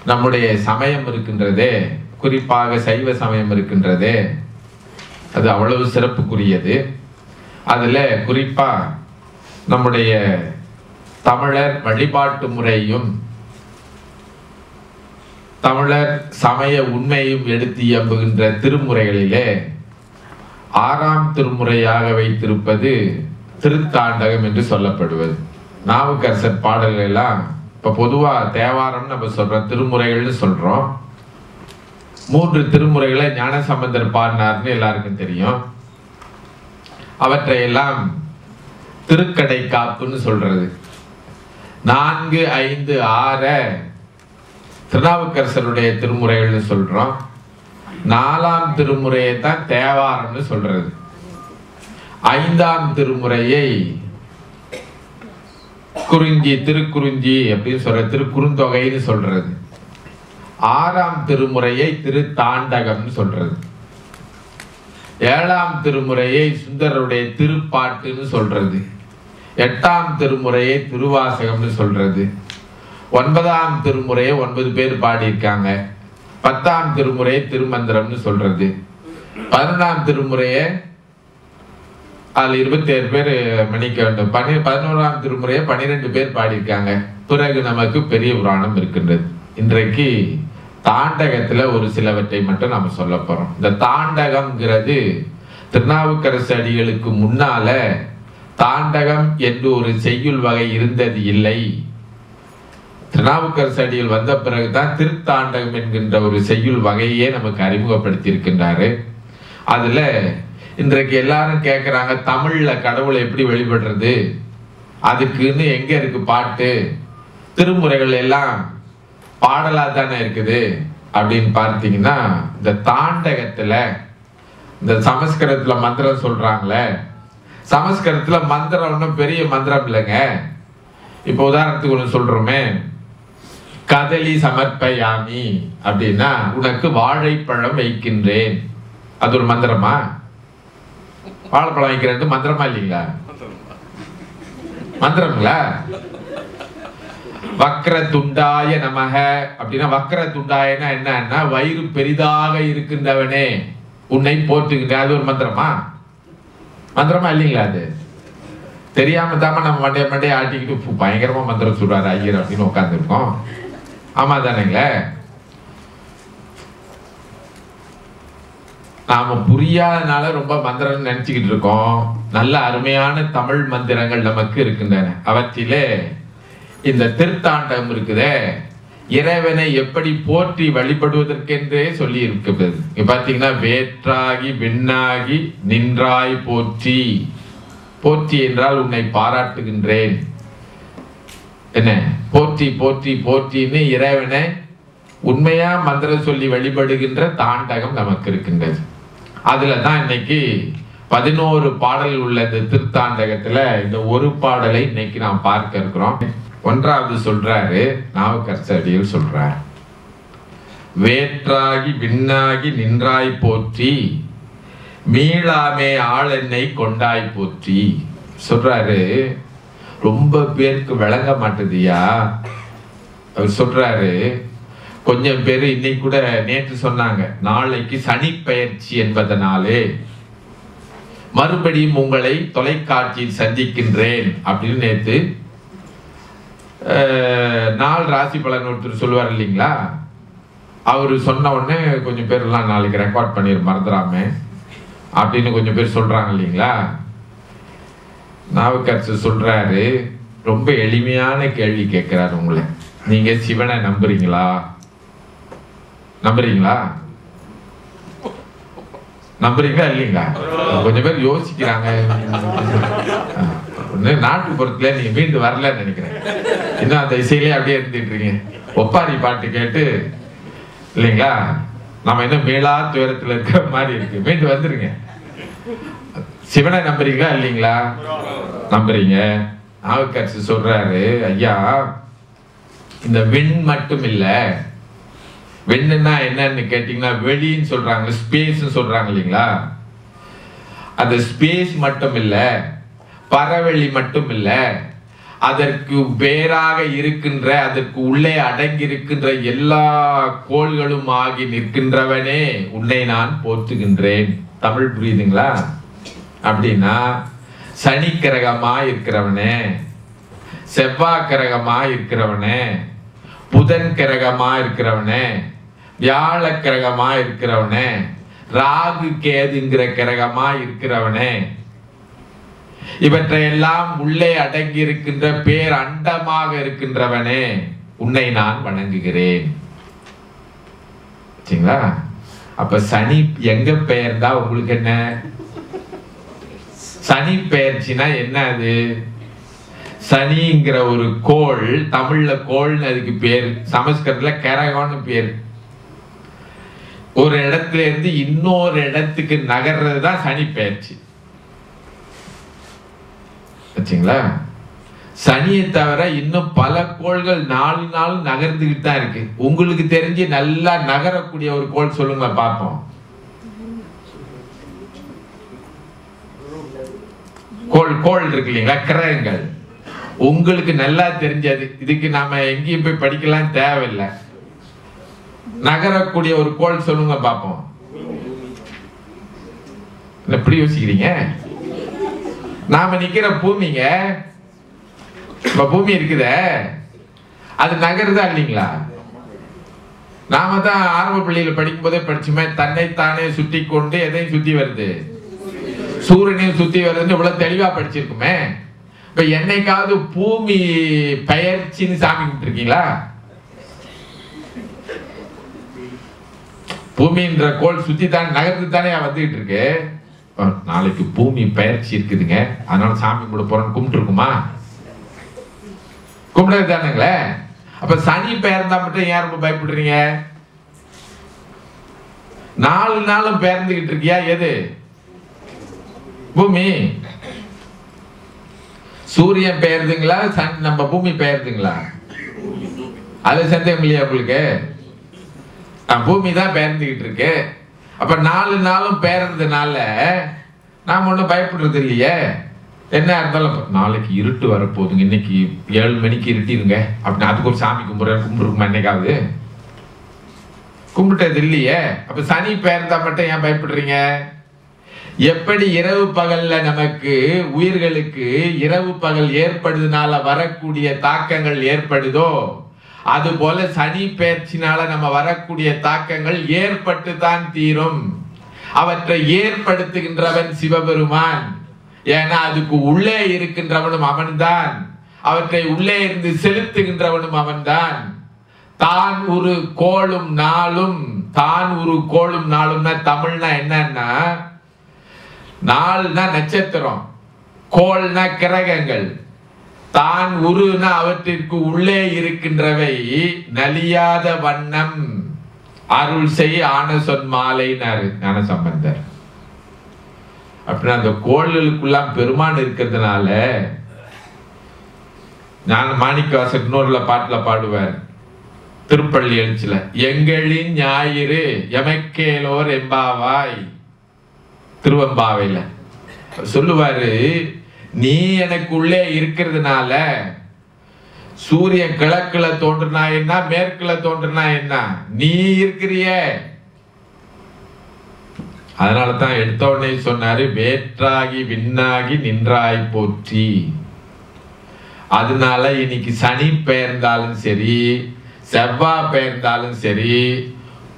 நம்முடைய சமயம் இருக்கின்றதே, குறிப்பாக சைவ சமயம் இருக்கின்றதே, அது அவ்வளவு சிறப்புக்குரியது. அதில் குறிப்பாக நம்முடைய தமிழர் வழிபாட்டு முறையும் தமிழர் சமய உண்மையும் எடுத்து இயம்புகின்ற திருமுறைகளிலே 6ஆம் திருமுறையாக வைத்திருப்பது திருத்தாண்டகம் என்று சொல்லப்படுவது. நாவுக்கரசர் பாடல்கள் எல்லாம் இப்போ பொதுவாக தேவாரம் நம்ம சொல்கிறோம், திருமுறைகள்னு சொல்கிறோம். 3 திருமுறைகளை ஞானசம்பந்தர் பாடினார்னு எல்லாருக்கும் தெரியும். அவற்றையெல்லாம் திருக்கடை காப்புன்னு சொல்றது. 4, 5, 6 திருநாவுக்கரசருடைய திருமுறைகள்னு சொல்றோம். 4ஆம் திருமுறையை தான் தேவாரம்னு சொல்றது. 5ஆம் திருமுறையை குறிஞ்சி, திருக்குறிஞ்சி அப்படின்னு சொல்ற, திருக்குறுந்தொகைன்னு சொல்றது. 6ஆம் திருமுறையை திருத்தாண்டகம்னு சொல்றது. 7ஆம் திருமுறையை சுந்தரருடைய திருப்பாட்டுன்னு சொல்றது. 8ஆம் திருமுறையை திருவாசகம்னு சொல்றது. 9ஆம் திருமுறையை 9 பேர் பாடியிருக்காங்க. 10ஆம் திருமுறையை திருமந்திரம்னு சொல்றது. 11ஆம் திருமுறையை அதில் 27 பேர் மன்னிக்க வேண்டும். 11ஆம் திருமுறையை 12 பேர் பாடியிருக்காங்க. பிறகு நமக்கு பெரிய புராணம் இருக்கின்றது. இன்றைக்கு தாண்டகத்துல ஒரு சிலவற்றை மட்டும் நம்ம சொல்ல போறோம். இந்த தாண்டகம்ங்கிறது திருநாவுக்கரசு அடிகளுக்கு முன்னால தாண்டகம் என்று ஒரு செய்யுள் வகை இருந்தது இல்லை. திருநாவுக்கரசு அடிகள் வந்த பிறகுதான் திருத்தாண்டகம் என்கின்ற ஒரு செய்யுள் வகையே நமக்கு அறிமுகப்படுத்தி இருக்கின்றாரு. அதுல இன்றைக்கு எல்லாரும் கேட்குறாங்க, தமிழ்ல கடவுளை எப்படி வெளிப்படுறது, அதுக்குன்னு எங்க இருக்கு பாட்டு, திருமுறைகள் எல்லாம் பாடலா தானே இருக்குது அப்படின்னு பார்த்தீங்கன்னா, இந்த தாண்டகத்துல இந்த சமஸ்கிருதத்துல மந்திரம் சொல்றாங்களே, சமஸ்கிருதத்துல மந்திரம் ஒன்றும் பெரிய மந்திரம் இல்லைங்க. இப்போ உதாரணத்துக்கு ஒன்று சொல்றோமே, கதலி சமர்ப்பயாமி அப்படின்னா உனக்கு வாழைப்பழம் வைக்கின்றேன், அது ஒரு மந்திரமா? வாழைப்பழம் வைக்கிறேன் மந்திரமா இல்லைங்களா? மந்திரங்களா? வக்ர துண்டாய நமக அப்படின்னா, வக்ர துண்டாயனா என்னன்னா வயிறு பெரிதாக இருக்கின்றவனே உன்னை போற்றுகின்ற, அது ஒரு மந்திரமா? மந்திரமா இல்லைங்களா? அது தெரியாம தாம நம்ம மண்டைய ஆட்டிக்கிட்டு பயங்கரமா மந்திரம் சொல்றாரு ஐயர் அப்படின்னு உட்காந்துருக்கோம். ஆமா தானேங்களே? நாம புரியாதனால ரொம்ப மந்திரம் நினைச்சுக்கிட்டு இருக்கோம். நல்ல அருமையான தமிழ் மந்திரங்கள் நமக்கு இருக்கின்றன. அவற்றிலே இந்த திருத்தாண்டகம் இருக்குதே, இறைவனை எப்படி போற்றி வழிபடுவதற்கென்றே சொல்லி இருக்குது. இங்க பாத்தீங்கன்னா, வேற்றாகி விண்ணாகி நின்றாய் போற்றி. போற்றி என்றால் உன்னை பாராட்டுகின்றேன். என்ன போற்றி போற்றி போற்றின்னு இறைவனை உண்மையா மந்திரம் சொல்லி வழிபடுகின்ற தாண்டகம் நமக்கு இருக்கின்றது. அதுல தான் இன்னைக்கு 11 பாடல் உள்ள இந்த திருத்தாண்டகத்துல இந்த ஒரு பாடலை இன்னைக்கு நாம் பார்க்க இருக்கிறோம். 1வது சொல்றாரு, நாவுக்கரசு அடிகள் சொல்றார், வேற்றாகி விண்ணாகி நின்றாய் போற்றி மீளாமே ஆளென்னை கொண்டாய் போற்றி சொல்றாரு. ரொம்ப பேருக்கு விளங்க மாட்டேதியா. அவர் சொல்றாரு, கொஞ்சம் பேர் இன்னைக்கு கூட நேற்று சொன்னாங்க, நாளைக்கு சனி பெயர்ச்சி என்பதனாலே மறுபடியும் உங்களை தொலைக்காட்சியில் சந்திக்கின்றேன் அப்படின்னு நேற்று நாள் ராசி பலன் ஒருத்தர் சொல்லுவார் இல்லைங்களா, அவரு சொன்ன உடனே கொஞ்சம் பேர் எல்லாம் நாளைக்கு ரெக்கார்ட் பண்ணிரு மறந்துடாம அப்படின்னு கொஞ்சம் பேர் சொல்றாங்க இல்லைங்களா. நாவுக்கரசு சொல்றாரு, ரொம்ப எளிமையான கேள்வி கேட்கிறாரு உங்களை, நீங்க சிவனை நம்புறீங்களா? நம்புறீங்களா? நம்புறீங்களா இல்லைங்களா? கொஞ்சம் பேர் யோசிக்கிறாங்க. நாட்டுப்புறத்துல நீங்க மீண்டு வரலன்னு நினைக்கிறேன். இன்னும் அந்த இசையிலே அப்படியே இருந்துட்டு இருக்கீங்க. ஒப்பாரி பாட்டு கேட்டு இல்லைங்களா, நம்ம இன்னும் மீளா துயரத்துல இருக்கிற மாதிரி இருக்கு. மீண்டு வந்துருங்க. சிவனை நம்புறீங்களா இல்லைங்களா? நம்புறீங்க. நாவுக்கரசு சொல்றாரு, ஐயா இந்த விண் மட்டும் இல்ல, விண்ணுன்னா என்னன்னு கேட்டீங்கன்னா வெளின்னு சொல்றாங்க, ஸ்பேஸ் சொல்றாங்க இல்லைங்களா. அந்த ஸ்பேஸ் மட்டும் இல்ல, பரவெளி மட்டும் இல்ல, அதற்கு வேறாக இருக்கின்ற, அதற்கு உள்ளே அடங்கி இருக்கின்ற எல்லா கோள்களும் ஆகி நிற்கின்றவனே உன்னை நான் போற்றுகின்றேன். தமிழ் புரியுதுங்களா? அப்படின்னா சனி கிரகமா இருக்கிறவனே, செவ்வாய் கிரகமா இருக்கிறவனே, புதன் கிரகமா இருக்கிறவனே, வியாழ கிரகமா இருக்கிறவனே, ராகு கேதுங்கிற கிரகமா இருக்கிறவனே, இவற்றையெல்லாம் உள்ளே அடங்கி இருக்கின்ற பேர் அண்டமாக இருக்கின்றவனே உன்னை நான் வணங்குகிறேன். சரிங்களா? அப்ப சனி எங்க பெயர்ந்தா உங்களுக்கு என்ன? சனி பெயர்ச்சினா என்ன? அது சனிங்கிற ஒரு கோள், தமிழ்ல கோள்னு அதுக்கு பேர், சமஸ்கிருதத்துல கரகம்னு பேர். ஒரு இடத்துல இருந்து இன்னொரு இடத்துக்கு நகர்றது தான் சனி பெயர்ச்சி. வச்சுங்களா? சனியை தவிர இன்னும் பல கோள்கள் நாலு நாள் நகர்ந்துகிட்டு தான் இருக்கு. உங்களுக்கு தெரிஞ்சு நல்லா நகரக்கூடிய ஒரு கோள் சொல்லுங்க பார்ப்போம். கோள் இருக்கு இல்லைங்களா, கிரகங்கள் உங்களுக்கு நல்லா தெரிஞ்சது. இதுக்கு நாம எங்கேயும் போய் படிக்கலாம் தேவையில்லை. நகரக்கூடிய ஒரு கோள் சொல்லுங்க பார்ப்போம். எப்படி யோசிக்கிறீங்க? நாம நிக்கிற பூமிங்க, பூமி இருக்குத, அது நகருதா இல்லைங்களா? நாம தான் ஆரம்ப பள்ளியில படிக்கும் போதே படிச்சுமே, தன்னைத்தானே சுத்தி கொண்டு எதையும் சுத்தி வருது, சூரியனையும் சுத்தி வருதுன்னு இவ்வளவு தெளிவா படிச்சிருக்குமே. இப்ப என்னைக்காவது பூமி பெயர்ச்சின்னு சாமி கும்பிட்டுருக்கீங்களா? பூமின்ற கோள் சுத்தி தான் நகர்ந்து தானே வந்துகிட்டு இருக்கு. நாளைக்கு பூமி பெயர்ச்சி இருக்குதுங்க, அதனால சாமி கும்பிட போறோம்னு கும்பிட்டுருக்குமா? கும்பிடுறது தானுங்களே. அப்ப சனி பெயர்ந்தா மட்டும் ஏன் ரொம்ப பயப்படுறீங்க? நாலு நாளும் பெயர்ந்துகிட்டு இருக்கியா? எது? பூமி. சூரியன் பெயர்துங்களா, நம்ம பூமி பெயர்துங்களா? அது சந்தேகம் இல்லையா உங்களுக்கு? பூமி தான் பெயர்ந்துகிட்டு இருக்கு. அப்ப நாலு நாளும் பெயர்ந்ததுனால நாம ஒன்றும் பயப்படுறது இல்லையே. என்ன இருந்தாலும் நாளைக்கு இருட்டு வரப்போகுதுங்க, இன்னைக்கு 7 மணிக்கு இருட்டிருங்க அப்படின்னு அதுக்கு ஒரு சாமி கும்பிடுறோமா? என்னைக்காவது கும்பிட்டது இல்லையே. அப்ப சனி பெயர்ந்தா மட்டும் ஏன் பயப்படுறீங்க? எப்படி இரவு பகல்ல நமக்கு உயிர்களுக்கு இரவு பகல் ஏற்படுறதுனால வரக்கூடிய தாக்கங்கள் ஏற்படுதோ, அது போல சனி பெயர்ச்சினால நம்ம வரக்கூடிய தாக்கங்கள் ஏற்பட்டு தான் தீரும். அவற்றை ஏற்படுத்துகின்றவன் சிவபெருமான். ஏன்னா அதுக்கு உள்ளே இருக்கின்றவனும் அவன்தான், அவற்றை உள்ளே இருந்து செலுத்துகின்றவனும் அவன்தான். தான் ஒரு கோளும் நாளும், தான் ஒரு கோளும் நாளும்னா தமிழ்னா என்னன்னா, நாள்னா நட்சத்திரம், கோள்னா கிரகங்கள், தான் உருனா அவற்றிற்கு உள்ளே இருக்கின்றவை நலியாத வண்ணம் அருள் செய் ஆன சொன் மாலைனாரு ஞான சம்பந்தர். அப்படின்னா அந்த கோள்களுக்குள்ளாம் பெருமான் இருக்கிறதுனால நான் மாணிக்கவாசகர் இன்னொருல பாட்டுல பாடுவார், திருப்பள்ளி எழுச்சில, எங்களின் ஞாயிறு எமக்கேலோர் எம்பாவாய், திருவம்பாவையில சொல்லுவாரு, நீ எனக்கு உள்ளே இருக்கிறதுனால சூரியன் கிழக்குல தோன்றுனா என்ன, மேற்குல தோன்றுனா என்ன, நீ இருக்கிறிய. அதனாலதான் எடுத்த உடனே சொன்னாரு, வேற்றாகி விண்ணாகி நின்றாய் போற்றி. அதனால இன்னைக்கு சனி பெயர்ந்தாலும் சரி, செவ்வாய் பெயர்ந்தாலும் சரி,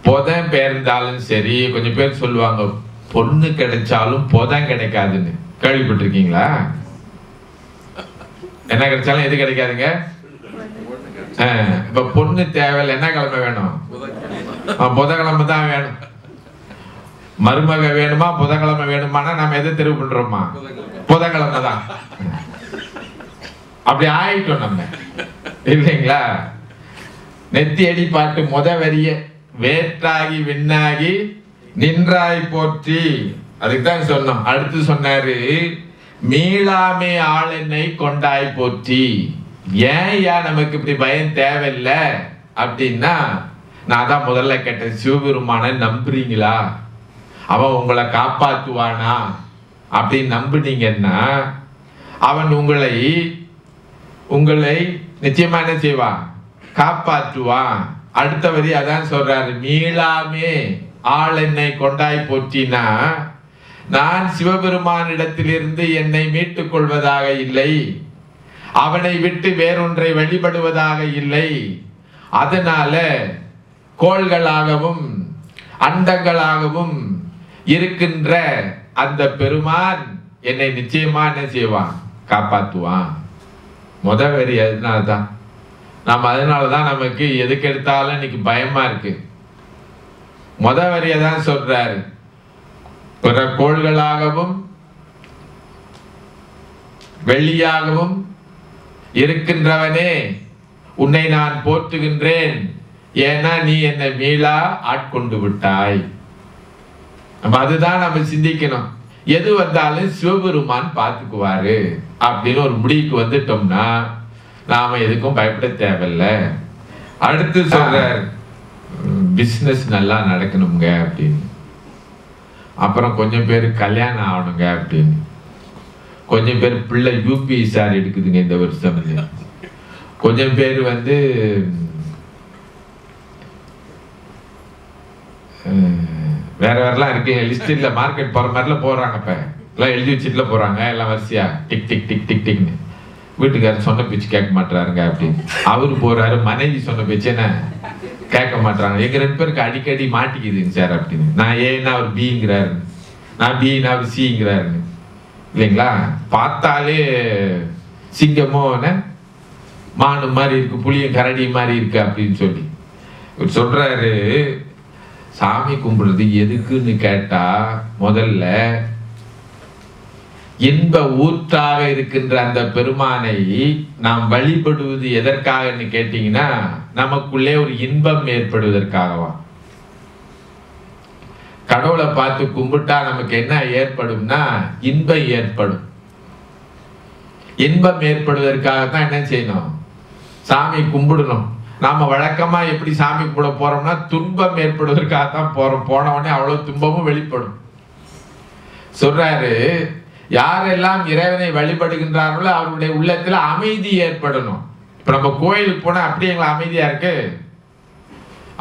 புதன் பெயர்ந்தாலும் சரி, கொஞ்சம் பேர் சொல்லுவாங்க பொண்ணு கிடைச்சாலும் புதன் கிடைக்காதுன்னு. கேள்விப்பட்டிருக்கீங்களா? என்ன கிடைச்சாலும் எது கிடைக்காதுங்க? இப்ப பொண்ணு தேவையில்லை, என்ன கிழமை வேணும்? புதன்கிழமை தான் வேணும். மருமக வேணுமா புதன்கிழமை வேணுமானா நம்ம எதை தெரிவு பண்றோமா? புதன்கிழமை தான். அப்படி ஆயிட்டோம் நம்ம, இல்லைங்களா? நெத்தி அடி பாட்டு முத வரிய, வேற்றாகி விண்ணாகி நின்றாய் போற்றி, அதுக்குதான் சொன்னோம். அடுத்து சொன்னாரு, மீளாமே ஆளென்னை கொண்டாய் போற்றி. ஏன் நமக்கு இப்படி பயம் தேவையில்லை அப்படின்னா, நான் தான் முதல்ல கேட்டேன், சிவபெருமான நம்புறீங்களா? அவன் உங்களை காப்பாற்றுவானா அப்படின்னு நம்புனீங்கன்னா, அவன் உங்களை உங்களை நிச்சயமா என்ன செய்வான்? காப்பாற்றுவான். அடுத்த வரி அதான் சொல்றாரு, மீளாமே ஆள் என்னை கொண்டாய் போற்றினா நான் சிவபெருமானிடத்திலிருந்து என்னை மீட்டுக் கொள்வதாக இல்லை, அவனை விட்டு வேறொன்றை வழிபடுவதாக இல்லை. அதனால கோள்களாகவும் அண்டங்களாகவும் இருக்கின்ற அந்த பெருமான் என்னை நிச்சயமா என்ன செய்வான்? காப்பாற்றுவான். முதல் வரி அதனால்தான் அதனாலதான் நமக்கு எதுக்கு எடுத்தாலும் இன்னைக்கு பயமா இருக்கு. முதல் வரியை தான் சொல்றாரு, பிற கோள்களாகவும் வெள்ளியாகவும் இருக்கின்றவனே உன்னை நான் போற்றுகின்றேன், ஏன்னா நீ என்னை மீளா ஆட்கொண்டு விட்டாய். அதுதான் நம்ம சிந்திக்கணும். எது வந்தாலும் சிவபெருமான் பார்த்துக்குவாரு அப்படின்னு ஒரு முடிவுக்கு வந்துட்டோம்னா நாம எதுக்கும் பயப்பட தேவையில்லை. அடுத்து சொல்றார், பிசினஸ் நல்லா நடக்கணுங்க அப்படின்னு, அப்புறம் கொஞ்சம் பேர் கல்யாணம் ஆகணுங்க அப்படின்னு, கொஞ்சம் பேர் பிள்ளை யூபிஎஸ்ஆர் எடுக்குதுங்க இந்த வருஷம், கொஞ்சம் பேர் வேற வேறலாம் இருக்கு லிஸ்ட் இல்ல, மார்க்கெட் போற மாதிரிலாம் போறாங்க. இப்ப எல்லாம் எழுதி வச்சுட்டுல போறாங்க, எல்லாம் வரிசையா டிக் டிக் டிக் டிக் டிக்னு. வீட்டுக்காரர் சொன்ன பேச்சு கேட்க மாட்டாருங்க அப்படின்னு அவரு போறாரு, மனைவி சொன்ன பேச்சு என்ன கேட்க மாட்டாங்க. எங்க 2 பேருக்கு அடிக்கடி மாட்டிக்குதுங்க சார் அப்படின்னு. நான் ஏன்னா அவர் பிங்கிறாரு, நான் பின்னா அவர் சிங்கிறாரு இல்லைங்களா? பார்த்தாலே சிங்கமோ மானு மாதிரி இருக்கு, புளியும் கரடி மாதிரி இருக்கு அப்படின்னு சொல்லி இவர் சொல்றாரு. சாமி கும்பிடுறது எதுக்குன்னு கேட்டா, முதல்ல இன்ப ஊற்றாக இருக்கின்ற அந்த பெருமானை நாம் வழிபடுவது எதற்காகன்னு கேட்டீங்கன்னா, நமக்குள்ளே ஒரு இன்பம் ஏற்படுவதற்காகவா? கடவுளை பார்த்து கும்பிட்டா நமக்கு என்ன ஏற்படும்னா இன்பம் ஏற்படும். இன்பம் ஏற்படுவதற்காகத்தான் என்ன செய்யணும்? சாமி கும்பிடணும். நாம வழக்கமா எப்படி சாமி கும்பிட போறோம்னா துன்பம் ஏற்படுவதற்காகத்தான் போறோம். போனவொடனே அவ்வளவு துன்பமும் வெளிப்படும். சொல்றாரு, யாரெல்லாம் இறைவனை வழிபடுகின்றார்களோ அவருடைய உள்ளத்துல அமைதி ஏற்படணும். இப்ப நம்ம கோயிலுக்கு போனா அப்படி எங்களுக்கு அமைதியா இருக்கு,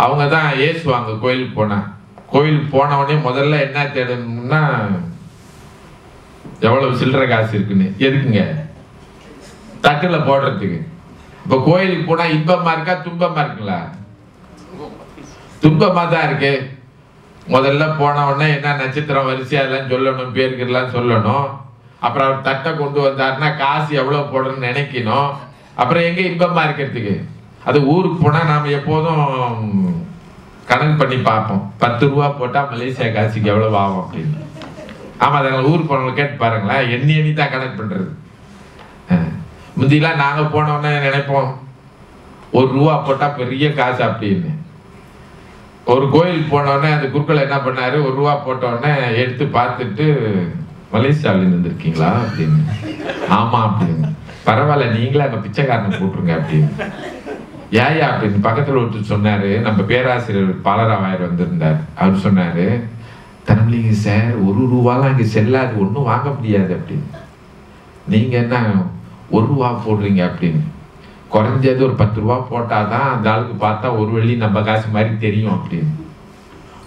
அவங்க தான் ஏசுவாங்க. கோயிலுக்கு போனா, கோயிலுக்கு போன உடனே முதல்ல என்ன தேடணும்னா எவ்வளவு சில்லறை காசு இருக்குன்னு. எதுக்குங்க? தட்டுல போடுறதுக்கு. இப்ப கோயிலுக்கு போனா இன்பமா இருக்கா துன்பமா இருக்குங்களா? துன்பமா தான் இருக்கு. முதல்ல போன உடனே என்ன நட்சத்திரம் வரிசையா எல்லாம் சொல்லணும், பேருக்கு எல்லாம் சொல்லணும். அப்புறம் அவர் தட்டை கொண்டு வந்தாருன்னா காசு எவ்வளவு போடணும்னு நினைக்கணும். அப்புறம் எங்க இன்பமா இருக்கிறதுக்கு? அது ஊருக்கு போனா நாம எப்போதும் கணக்கு பண்ணி பார்ப்போம். 10 ரூபா போட்டா மலேசியா காசுக்கு எவ்வளவு ஆகும் அப்படின்னு. ஆமா, அதை ஊருக்கு போனவங்க கேட்டு பாருங்களேன், எண்ணி தான் கணக்கு பண்றது. முந்திலாம் நாங்க போனோன்னே நினைப்போம் 1 ரூபா போட்டா பெரிய காசு அப்படின்னு. ஒரு கோயிலுக்கு போனோடனே அந்த குருக்கள் என்ன பண்ணாரு, 1 ரூபா போட்டோடனே எடுத்து பார்த்துட்டு, மலேசியாவில இருந்திருக்கீங்களா அப்படின்னு. ஆமா அப்படின்னு. பரவாயில்ல, நீங்களே அங்க பிச்சைக்காரனை போட்டுருங்க அப்படின்னு. ஏயா அப்படின்னு பக்கத்துல ஒருத்தர் சொன்னாரு, நம்ம பேராசிரியர் பாலராவாயர் வந்திருந்தார். அவர் சொன்னாரு, தனமலிங்க சார் 1 ரூபாலாம் அங்க செல்லாது, ஒன்றும் வாங்க முடியாது அப்படின்னு. நீங்க என்ன 1 ரூபா போடுறீங்க அப்படின்னு. குறைஞ்சது ஒரு 10 ரூபா போட்டாதான் அந்த ஆளுக்கு பார்த்தா ஒரு வெள்ளி நம்ம காசு மாதிரி தெரியும் அப்படின்னு.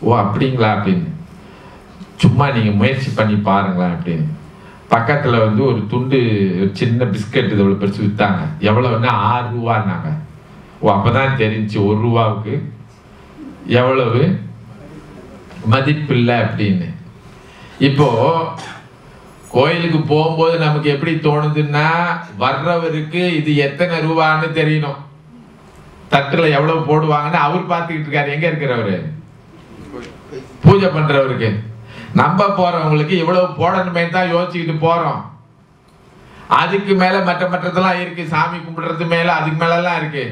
ஓ அப்படிங்களா அப்படின்னு. சும்மா நீங்க முயற்சி பண்ணி பாருங்களேன் அப்படின்னு. பக்கத்துல ஒரு துண்டு சின்ன பிஸ்கட் இவ்வளவு பெருசு வித்தாங்க. எவ்வளவுன்னா 6 ரூபான்னாங்க. ஓ அப்பதான் தெரிஞ்சு 1 ரூபாவுக்கு எவ்வளவு மதிப்பில்லை அப்படின்னு. இப்போ கோயிலுக்கு போகும்போது நமக்கு எப்படி தோணுதுன்னா, வர்றவருக்கு இது எத்தனை ரூபான்னு தெரியணும், தட்டுல எவ்வளவு போடுவாங்கன்னு அவர் பார்த்துக்கிட்டு இருக்காரு. எங்க இருக்கிறவரு? பூஜை பண்றவருக்கு. நம்ம போறவங்களுக்கு இவ்வளவு போடணுமே தான் யோசிச்சுக்கிட்டு போறோம். அதுக்கு மேல மற்றதெல்லாம் இருக்கு, சாமி கும்பிடுறது மேல அதுக்கு மேல எல்லாம் இருக்கு.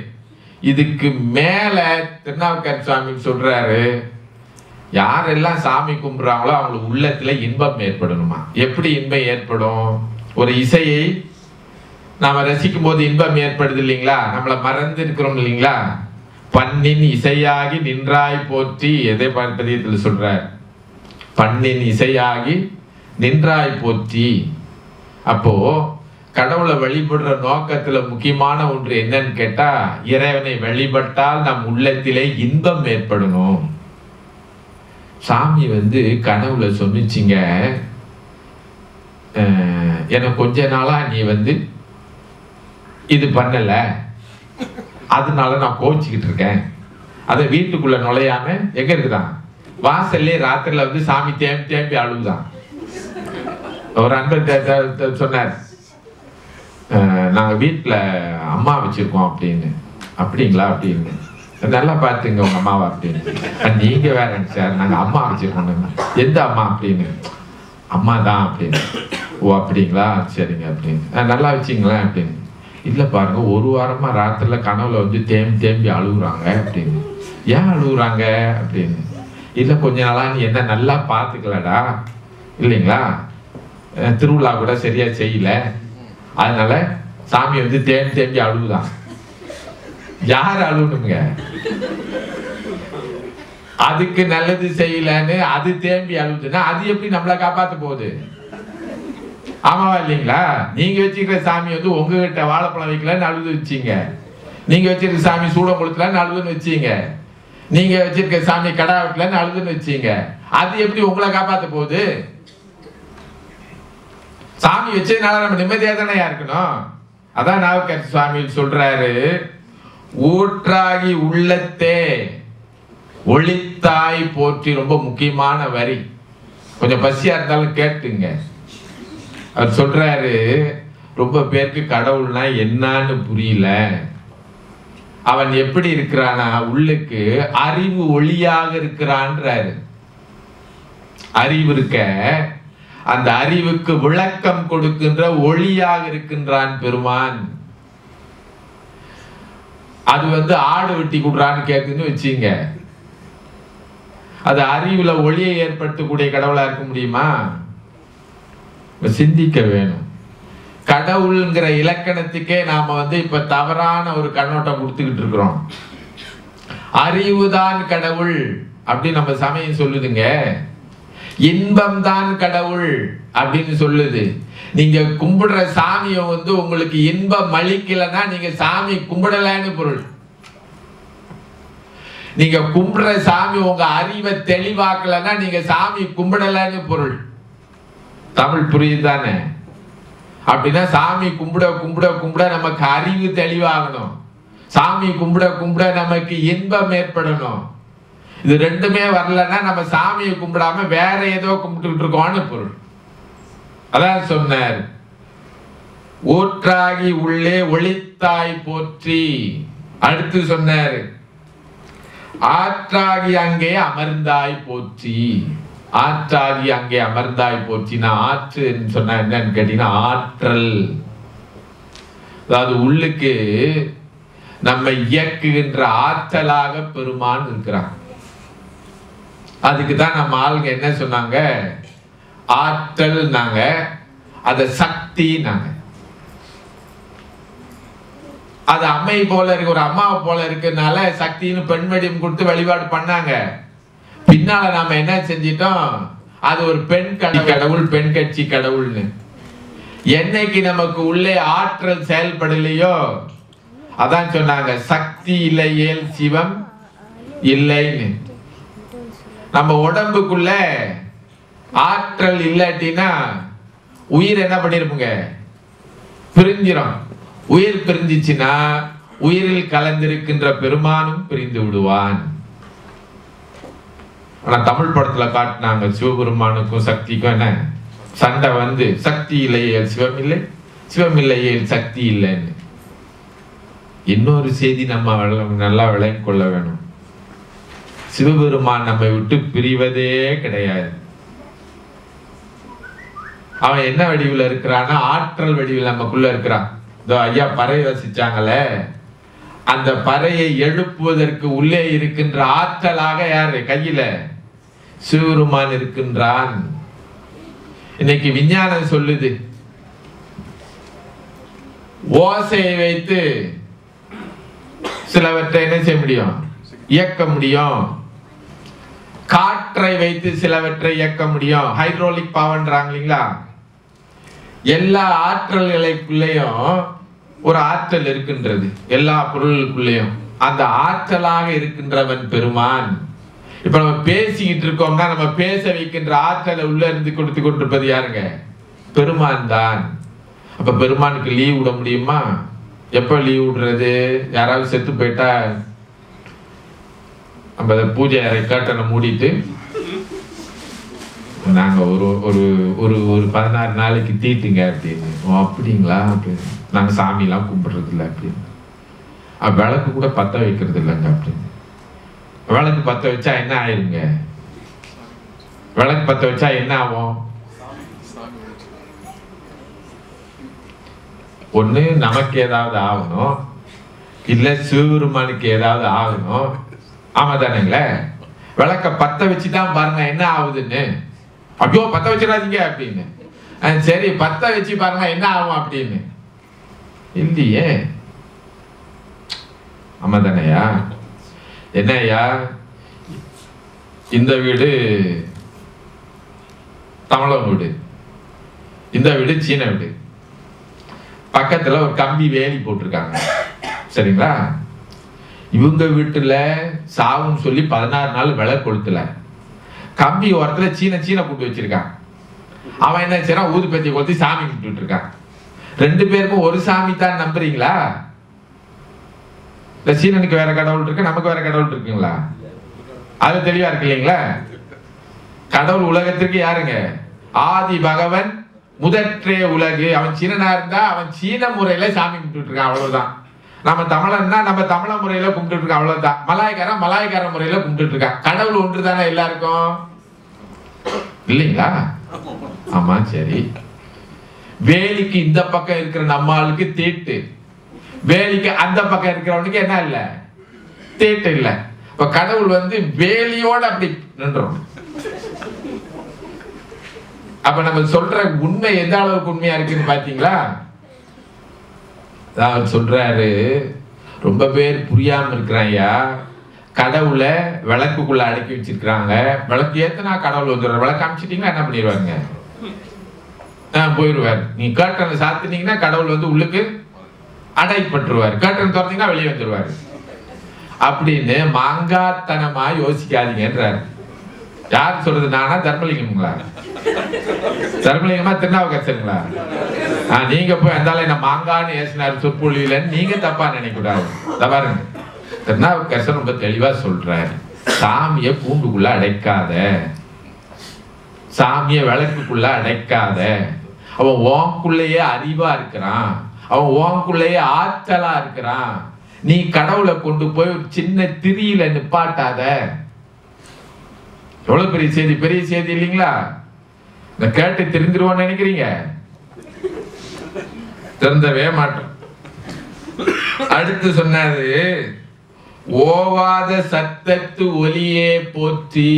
இதுக்கு மேல திருநாவுக்கரசர் சுவாமி சொல்றாரு, யாரெல்லாம் சாமி கும்பிடுறாங்களோ அவங்களுக்கு உள்ளத்துல இன்பம் ஏற்படணுமா. எப்படி இன்பம் ஏற்படும்? ஒரு இசையை நாம ரசிக்கும் போது இன்பம் ஏற்படுது இல்லைங்களா? நம்மள மறந்து இருக்கிறோம் இல்லைங்களா? பண்ணின் இசையாகி நின்றாய் போற்றி, எதை பதியத்தில் சொல்றார், பண்ணின் இசையாகி நின்றாய் போற்றி. அப்போ கடவுளை வழிபடுற நோக்கத்துல முக்கியமான ஒன்று என்னன்னு கேட்டா, இறைவனை வழிபட்டால் நம் உள்ளத்திலே இன்பம் ஏற்படணும். சாமி கனவுல சொன்னிச்சிங்க, எனக்கு கொஞ்ச நாளா நீ இது பண்ணல, அதனால நான் கோச்சிக்கிட்டு இருக்கேன். அதை வீட்டுக்குள்ள நுழையாம எங்க இருக்குதான், வாசல்லே ராத்திரில சாமி தேம்பி தேம்பி அழுகுதான். ஒரு அன்பர் சொன்னார், நாங்க வீட்டுல அம்மா வச்சிருக்கோம் அப்படின்னு. அப்படிங்களா அப்படின்னு, நல்லா பார்த்துங்க உங்க அம்மாவா அப்படின்னு. நீங்க வேற சார், நாங்க அம்மா வச்சிருக்கோம். எந்த அம்மா அப்படின்னு. அம்மா தான் அப்படின்னு. ஓ அப்படிங்களா, சரிங்க அப்படின்னு. நல்லா வச்சிங்களேன் அப்படின்னு. இல்லை பாருங்க, ஒரு வாரமா ராத்திரில கனவுல தேம்பி தேம்பி அழுகுறாங்க அப்படின்னு. ஏன் அழுகுறாங்க அப்படின்னு. இல்லை கொஞ்ச நாளா நீ என்ன நல்லா பார்த்துக்கலடா இல்லைங்களா, திருவிழா கூட சரியா செய்யல, அதனால சாமி தேம்பி தேம்பி அழுகுதான். யார் அழுகணுங்க? அதுக்கு நல்லது செய்யலன்னு அது தேம்பி அழுகுதுன்னா அது எப்படி நம்மளை காப்பாற்ற போகுது? ஆமாவா இல்லைங்களா? நீங்க வச்சுக்கிற சாமி உங்ககிட்ட வாழைப்பழம் வைக்கலன்னு அழுது வச்சீங்க, நீங்க வச்சிருக்க சாமி சூடம் கொடுக்கலன்னு அழுதுன்னு வச்சீங்க, நீங்க வச்சிருக்க சாமி கடா வைக்கலன்னு அழுதுன்னு வச்சீங்க, அது எப்படி உங்களை காப்பாற்ற போகுது? சாமி வச்சதுனால நம்ம நிம்மதியா தானே இருக்கணும். அதான் நாவுக்கரசு சுவாமி சொல்றாரு, ஊற்றாகி உள்ளத்தே ஒளித்தாய் போற்றி. ரொம்ப முக்கியமான வரி, கொஞ்சம் பசியா இருந்தாலும் கேட்டுங்க. அவர் சொல்றாரு, ரொம்ப பேருக்கு கடவுள்னா என்னன்னு புரியல, அவன் எப்படி இருக்கிறானா, உள்ளுக்கு அறிவு ஒளியாக இருக்கிறான்றாரு. அறிவு இருக்க, அந்த அறிவுக்கு விளக்கம் கொடுக்கின்ற ஒளியாக இருக்கின்றான் பெருமான். அது ஆடு வெட்டி கொடுறான்னு கேக்குன்னு வச்சுங்க, அது அறிவுல ஒளியை ஏற்படுத்தக்கூடிய கடவுளா இருக்க முடியுமா? சிந்திக்க வேணும். கடவுள்ங்கிற இலக்கணத்துக்கே நாம இப்ப தவறான ஒரு கண்ணோட்டம் கொடுத்துக்கிட்டு இருக்கிறோம். அறிவுதான் கடவுள் அப்படின்னு நம்ம சமயம் சொல்லுதுங்க. இன்பம் தான் கடவுள் அப்படின்னு சொல்லுது. நீங்க கும்பிடுற சாமியை உங்களுக்கு இன்பம் அளிக்கலன்னா நீங்க சாமி கும்பிடலன்னு பொருள். நீங்க கும்பிடுற சாமி உங்க அறிவை தெளிவாக்கலன்னா நீங்க சாமி கும்பிடலன்னு பொருள். தமிழ் புரியுதுதானே? அப்படின்னா சாமி கும்பிட கும்பிட கும்பிட நமக்கு அறிவு தெளிவாகணும், சாமி கும்பிட கும்பிட நமக்கு இன்பம் ஏற்படணும். இது ரெண்டுமே வரலன்னா நம்ம சாமியை கும்பிடாம வேற ஏதோ கும்பிட்டு இருக்கோம்னு பொருள். அதான் சொன்னார், ஊற்றாகி உள்ளே ஒளித்தாய் போற்றி. அடுத்து சொன்னார், ஆற்றாகி அங்கே அமர்ந்தாய் போற்றி. ஆற்றாகி அங்கே அமர்ந்தாய் போற்றினா, ஆற்று சொன்ன என்னன்னு கேட்டீங்கன்னா ஆற்றல். அதாவது உள்ளுக்கு நம்ம இயக்குகின்ற ஆற்றலாக பெருமான் இருக்கிறான். அதுக்கு தான் நம்ம ஆளுங்க என்ன சொன்னாங்க, ஆற்றல் நாங்க, அத சக்தி நாங்க. அது அம்மை போல இருக்கு, ஒரு அம்மாவை போல இருக்குனால சக்தின்னு பெண் வடிவம் கொடுத்து வழிபாடு பண்ணாங்க. பின்னால நாம என்ன செஞ்சிட்டோம், அது ஒரு பெண் கடவுள், பெண் கட்சி கடவுள்னு. என்னைக்கு நமக்கு உள்ளே ஆற்றல் செயல்படலையோ அதான் சொன்னாங்க, சக்தி இல்லையேல் சிவம் இல்லைன்னு. நம்ம உடம்புக்குள்ள ஆற்றல் இல்லாட்டினா உயிர் என்ன பண்ணிருப்புங்க, பிரிஞ்சிரும். உயிர் பிரிஞ்சிச்சுன்னா உயிரில் கலந்திருக்கின்ற பெருமானும் பிரிந்து விடுவான். ஆனா தமிழ் படத்துல காட்டினாங்க, சிவபெருமானுக்கும் சக்திக்கும் என்ன சண்டை, சக்தி இல்லையே சிவம் இல்லை, சிவம் இல்லையே சக்தி இல்லைன்னு. இன்னொரு செய்தி நம்ம நல்லா விளங்கி கொள்ள வேணும், சிவபெருமான் நம்மை விட்டு பிரிவதே கிடையாது. அவன் என்ன வடிவில் இருக்கிறான்னா ஆற்றல் வடிவில் நமக்குள்ள இருக்கிறான். இதோ ஐயா பறை வசிச்சாங்களே, அந்த பறையை எழுப்புவதற்கு உள்ளே இருக்கின்ற ஆற்றலாக யாரு கையில சிவபெருமான் இருக்கின்றான். இன்னைக்கு விஞ்ஞானம் சொல்லுது, ஓசையை வைத்து சிலவற்றை என்ன செய்ய முடியும், இயக்க முடியும். காற்றை வைத்து சிலவற்றை இயக்க முடியும். ஹைட்ரோலிக் பவர்ன்றாங்க இல்லைங்களா, எல்லா ஆற்றல்களுக்குள்ளேயும் ஒரு ஆற்றல் இருக்கின்றது. எல்லா பொருளுக்குள்ளேயும் அந்த ஆற்றலாக இருக்கின்றவன் பெருமான். இப்ப நம்ம பேசிக்கிட்டு இருக்கோம்னா நம்ம பேச வைக்கின்ற ஆற்றலை உள்ள இருந்து கொடுத்து கொண்டிருப்பது யாருங்க? பெருமான் தான். அப்ப பெருமானுக்கு லீவ் விட முடியுமா? எப்ப லீவ் விடுறது? யாராவது செத்து போயிட்டா நம்ம பூஜை அறை கட்டணை மூடிட்டு நாங்க ஒரு ஒரு ஒரு ஒரு 16 நாளைக்கு தீட்டுங்க அப்படின்னு. அப்படிங்களா? அப்படின்னு நாங்க சாமி எல்லாம் கும்பிடுறது இல்லை அப்படின்னு. விளக்கு கூட பத்த வைக்கிறது இல்லைங்க அப்படின்னு. விளக்கு பத்த வச்சா என்ன ஆயிருங்க? விளக்கு பத்த வச்சா என்ன ஆகும்? ஒண்ணு நமக்கு ஏதாவது ஆகணும், இல்ல சிவபெருமானுக்கு ஏதாவது ஆகணும். ஆமா தானுங்களே? விளக்க பத்த வச்சுதான் பாருங்க என்ன ஆகுதுன்னு. ஐயோ பத்த வச்சிடாதீங்க அப்படின்னு. சரி பத்த வச்சு பாருங்க என்ன ஆகும் அப்படின்னு. இல்லையே. ஆமா தானையா? என்னையா இந்த வீடு தமிழன் வீடு, இந்த வீடு சீன வீடு, பக்கத்துல ஒரு கம்பி வேலி போட்டிருக்காங்க. சரிங்களா? இவங்க வீட்டுல சாவுன்னு சொல்லி 16 நாள் விளக்கு கொளுத்தல. கம்பி ஓரத்துல சீன கூட்டு வச்சிருக்கான். அவன் என்ன செய்யறான்? ஊது பத்தி கொளுத்தி சாமி கும்பிட்டு இருக்கான். 2 பேருக்கும் ஒரு சாமி தான் நம்புறீங்களா? இல்ல சீனனுக்கு வேற கடவுள் இருக்கு, நமக்கு வேற கடவுள் இருக்குங்களா? அது தெளிவா இருக்கு இல்லைங்களா? கடவுள் உலகத்திற்கு யாருங்க? ஆதி பகவன் முதற்றே உலகு. அவன் சீனனா இருந்தா அவன் சீன முறையில சாமி கும்பிட்டு இருக்கான், அவ்வளவுதான். நம்ம தமிழன்னா நம்ம தமிழ முறையில கும்பிட்டு இருக்கோம், அவ்வளவுதான். மலாய்க்கார முறையில கும்பிட்டு இருக்கான். கடவுள் ஒன்று தானே எல்லாருக்கும், இல்லைங்களா? ஆமா சரி. வேலிக்கு இந்த பக்கம் இருக்கிற நம்ம ஆளுக்கு தீட்டு, வேலிக்கு அந்த பக்கம் இருக்கிறவனுக்கு என்ன இல்ல? தீட்டு இல்ல. இப்ப கடவுள் வந்து வேலியோட அப்படி நின்றோம். அப்ப நம்ம சொல்ற உண்மை எந்த அளவுக்கு உண்மையா இருக்குன்னு பாத்தீங்களா? அவர் சொல்றாரு, ரொம்ப பேர் புரியாம இருக்கிறாயா. கடவுளை விளக்குக்குள்ள அடக்கி வச்சிருக்கிறாங்க. விளக்கு ஏத்தனா கடவுள் வந்துடுறாரு. விளக்கு அமிச்சிட்டீங்கன்னா என்ன பண்ணிடுவாருங்க? போயிடுவார். நீ கேட்டனை சாத்தினீங்கன்னா கடவுள் வந்து உள்ளுக்கு அடைப்பட்டுருவார். கேட்டன் திறந்தீங்கன்னா வெளியே வந்துடுவார். அப்படின்னு மாங்காத்தனமா யோசிக்காதீங்கன்றாரு. யார் சொல்றது? நானா தர்மலிங்கங்களா? தர்மலிங்கமா திருநாவுக்கரசருங்களா? நீங்க போய் அந்தால என்ன மாங்கான்னு ஏசினார் சொற்பொழிவுலன்னு நீங்க தப்பா நினைக்க கூடாது. பாருங்க, திருநாவுக்கரசர் ரொம்ப தெளிவா சொல்றாரு, சாமிய கூண்டுக்குள்ள அடைக்காத, சாமிய விளக்குக்குள்ள அடைக்காத. அவன் ஓங்குள்ளேயே அறிவா இருக்கிறான், அவன் ஓங்குள்ளேயே ஆற்றலா இருக்கிறான். நீ கடவுளை கொண்டு போய் ஒரு சின்ன திரியில நிப்பாட்டாத. எவ்வளவு பெரிய செய்தி, பெரிய செய்தி இல்லைங்களா? இந்த கேட்டு தெரிஞ்சிருவோன்னு நினைக்கிறீங்க? திறந்தவே மாட்டோம். அடுத்து சொன்னாரு, ஓவாத சத்தத்து ஒலியே போற்றி.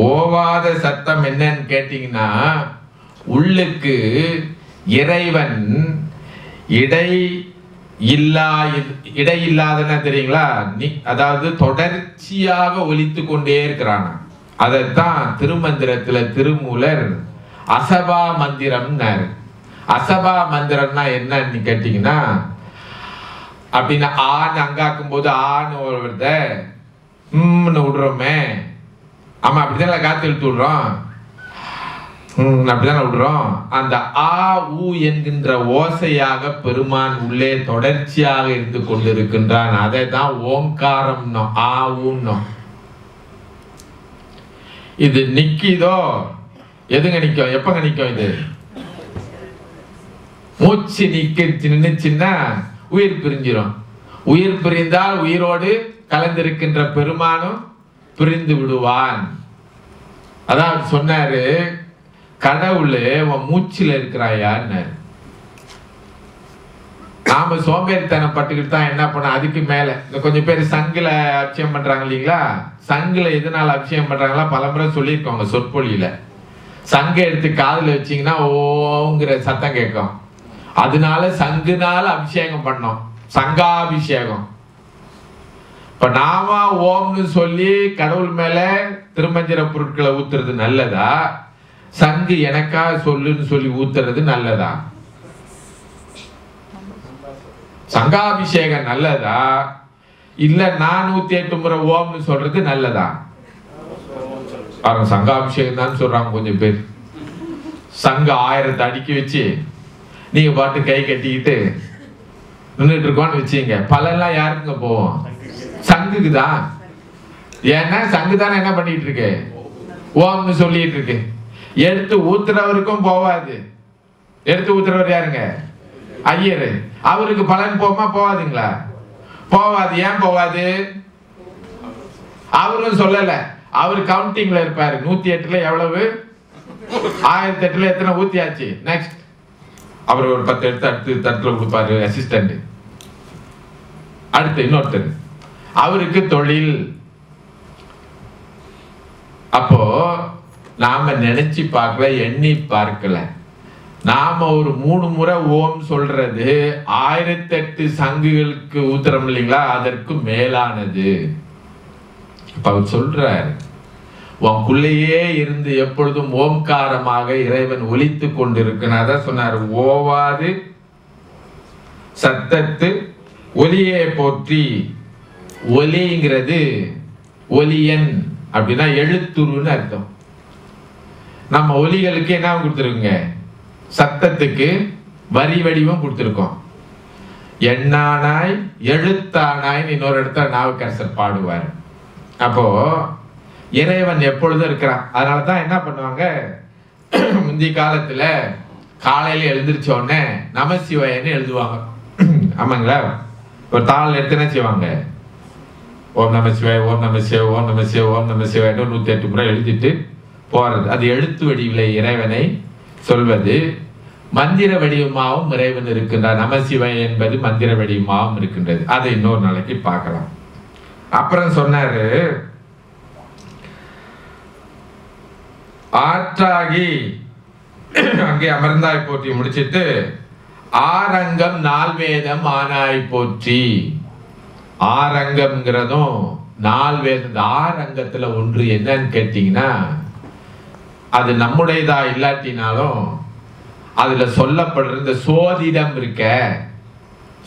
ஓவாத சத்தம் என்னன்னு கேட்டீங்கன்னா, உள்ளுக்கு இறைவன் இடையில்லாதன தெரியுங்களா? அதாவது தொடர்ச்சியாக ஒலித்து கொண்டே இருக்கிறான். அதைத்தான் திருமந்திரத்துல திருமூலர் அசபா மந்திரம்னாரு. அசபா மந்திரம்னா என்னன்னு கேட்டீங்கன்னா, அப்படின்னா ஆண் அங்காக்கும் போது ஆண் வருத விடுறோமே. ஆமா அப்படிதான் காத்து இழுத்து விடுறோம், அப்படிதான் விடுறோம். அந்த ஆ ஊ என்கின்ற ஓசையாக பெருமான் உள்ளே தொடர்ச்சியாக இருந்து கொண்டிருக்கின்றான். அதை தான் ஓங்காரம், ஆ ஊன்னும். இது நிக்கிதோ, எதுங்க நிக்கும்? எப்பங்க நிக்கும்? இது மூச்சு நின்னுச்சுன்னா உயிர் பிரிஞ்சிடும். உயிர் பிரிந்தால் உயிரோடு கலந்திருக்கின்ற பெருமானும் பிரிந்து விடுவான். அதான் சொன்னாரு, கடவுள் உன் மூச்சில் இருக்கிறாயான்னு. நாம சோம்பேறித்தனம் பட்டுக்கிட்டு தான் என்ன பண்ண, அதுக்கு மேல இந்த கொஞ்சம் பேர் சங்குல அபிஷேகம் பண்றாங்க இல்லைங்களா? சங்குல எதனால அபிஷேகம் பண்றாங்களா பலமுறை சொல்லியிருக்கோங்க சொற்பொழியில. சங்க எடுத்து காதுல வச்சீங்கன்னா ஓங்கிற சத்தம் கேட்கும். அதனால சங்குனால அபிஷேகம் பண்ணோம், சங்காபிஷேகம். இப்ப நாம ஓம்னு சொல்லி கடவுள் மேல திருமஞ்சன பொருட்களை ஊத்துறது நல்லதா, சங்கு எனக்கா சொல்லுன்னு சொல்லி ஊத்துறது நல்லதா? சங்காபிஷேகம் நல்லதா இல்ல 408 முறை ஓம்னு சொல்றது நல்லதா? சங்காபிஷேகம் தான் சொல்றாங்க கொஞ்சம் பேர். சங்க 1000 அடுக்கி வச்சு நீங்க பாட்டு கை கட்டிக்கிட்டு நின்றுட்டு இருக்கோன்னு வச்சுங்க, பலெல்லாம் யாருக்குங்க போவோம்? சங்குக்கு தான். ஏன்னா சங்கு தானே என்ன பண்ணிட்டு இருக்கு? ஓம்னு சொல்லிட்டு இருக்கு. எடுத்து ஊத்துறவருக்கும் போவாது. எடுத்து ஊத்துறவர் யாருங்க? ஐயரு. அவருக்கு பலன் போமா? போவாதுங்களா? போவாது. ஏன் போவாது? அவரும் சொல்லல. அவர் கவுண்டிங்ல இருப்பாரு. 108ல எவ்வளவு? 1008ல எத்தனை ஊத்தியாச்சு? நெக்ஸ்ட் அவர் ஒரு 10 எடுத்து அடுத்து தட்டுல கொடுப்பாரு அசிஸ்டன்ட். அடுத்து இன்னொருத்தர், அவருக்கு தொழில். அப்போ நாம நினைச்சு பார்க்கல, எண்ணி பார்க்கல. நாம ஒரு 3 முறை ஓம் சொல்றது 1008 சங்குகளுக்கு ஊத்துறோம் இல்லைங்களா, அதற்கு மேலானது. அப்ப அவர் சொல்றார், உனக்குள்ளேயே இருந்து எப்பொழுதும் ஓம்காரமாக இறைவன் ஒலித்து கொண்டிருக்கிறார். அதான் சொன்னார், ஓவாது சத்தத்து ஒலியே போற்றி. ஒலிங்கிறது ஒலியன் அப்படின்னா எழுத்துருன்னு அர்த்தம். நம்ம ஒலிகளுக்கு என்ன கொடுத்துருக்குங்க? சத்தத்துக்கு வரி வடிவம் கொடுத்துருக்கோம். எண்ணானாய் எழுத்தானாய் இன்னொரு இடத்துல நாவுக்கரசர் பாடுவார். அப்போ இறைவன் எப்பொழுதும் இருக்கிறான். அதனாலதான் என்ன பண்ணுவாங்க, முந்தைய காலத்துல காலையில எழுந்திரிச்ச உடனே நமசிவாயன்னு எழுதுவாங்க. ஆமாங்களா? ஒரு தாள் எடுத்து என்ன செய்வாங்க, ஓம் நம சிவாய், ஓம் நம சிவாய், ஓம் நம சிவாய், ஓம் நம சிவாய் 108 முறை எழுதிட்டு போறது. அது எழுத்து வடிவிலே இறைவனை சொல்வது. மந்திர வடிவமாகவும் இறைவன் இருக்கின்றார். நமசிவாய் என்பது மந்திர வடிவமாகவும் இருக்கின்றது. அதை இன்னொரு நாளைக்கு பார்க்கலாம். அப்புறம் சொன்னாரு, ஆற்றாகி அங்கே அமர்ந்தாய் போற்றி முடிச்சிட்டு, ஆரங்கம் 4 வேதம் ஆனாய் போற்றி. ஆரங்கம்ங்கிறதும் 4 வேதம். ஆரங்கத்துல ஒன்று என்னன்னு கேட்டீங்கன்னா, அது நம்முடையதா இல்லாட்டினாலும் அதுல சொல்லப்படுற இந்த சோதிடம் இருக்க,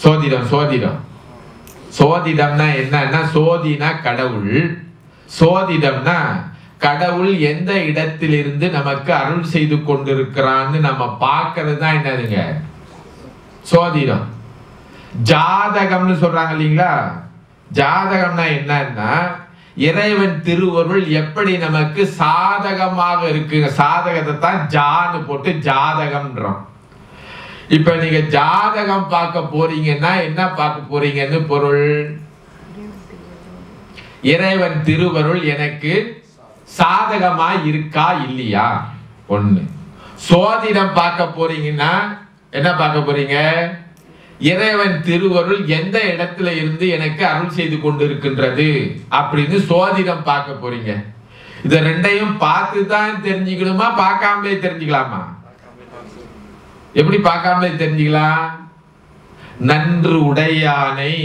சோதிடம் சோதிடம் சோதிடம்னா என்னன்னா, சோதினா கடவுள், சோதிடம்னா கடவுள் எந்த இடத்திலிருந்து நமக்கு அருள் செய்து கொண்டிருக்கிறான்னு நம்ம பார்க்கறது தான் என்னதுங்க சோதிடம். ஜாதகம்னு சொல்றாங்க இல்லைங்களா, ஜாதகம்னா என்னன்னா இறைவன் திருவருள் எப்படி நமக்கு சாதகமாக இருக்குங்க. சாதகத்தை தான் ஜான்னு போட்டு ஜாதகம்ன்றோம். இப்ப நீங்க ஜாதகம் பார்க்க போறீங்கன்னா என்ன பார்க்க போறீங்கன்னு பொருள், இறைவன் திருவருள் எனக்கு சாதகமா இருக்கா இல்லையா ஒண்ணு. சோதிடம் பார்க்க போறீங்கன்னா என்ன பார்க்க போறீங்க, இறைவன் திருவருள் எந்த இடத்துல இருந்து எனக்கு அருள் செய்து கொண்டிருக்கின்றது அப்படின்னு சோதிடம் பார்க்க போறீங்க. இத ரெண்டையும் பார்த்து தான் தெரிஞ்சுக்கணுமா, பார்க்காமலே தெரிஞ்சுக்கலாமா? எப்படி பார்க்காமலே தெரிஞ்சுக்கலாம்? நன்று உடையானை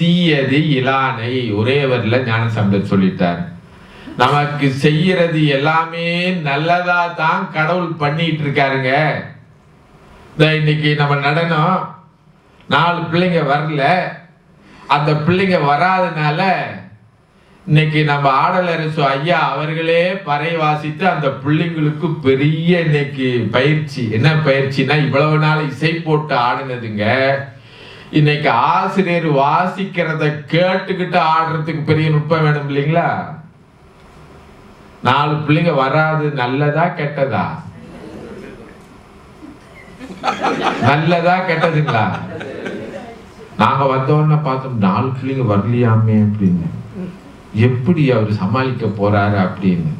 தீயது இலானை ஒரே வரியில ஞானசம்பந்தர் சொல்லிட்டார். நமக்கு செய்யறது எல்லாமே நல்லதா தான் கடவுள் பண்ணிட்டு இருக்காருங்க. இன்னைக்கு நம்ம நடனம் 4 பிள்ளைங்க வரல, அந்த பிள்ளைங்க வராதனால இன்னைக்கு நம்ம ஆடலரசு ஐயா அவர்களே பறை வாசித்து அந்த பிள்ளைங்களுக்கு பெரிய இன்னைக்கு பயிற்சி. என்ன பயிற்சினா, இவ்வளவு நாள் இசை போட்டு ஆடினதுங்க இன்னைக்கு ஆசிரியர் வாசிக்கிறத கேட்டுக்கிட்டு ஆடுறதுக்கு பெரிய நுட்பம் வேணும் இல்லைங்களா? 4 பிள்ளைங்க வராது நல்லதா கெட்டதா? நல்லதா கெட்டதுங்களா? நாங்க வந்தோன்னு பார்த்தோம் 4 பிள்ளைங்க வரலையாமே அப்படின்னு, எப்படி அவர் சமாளிக்க போறாரு அப்படின்னு.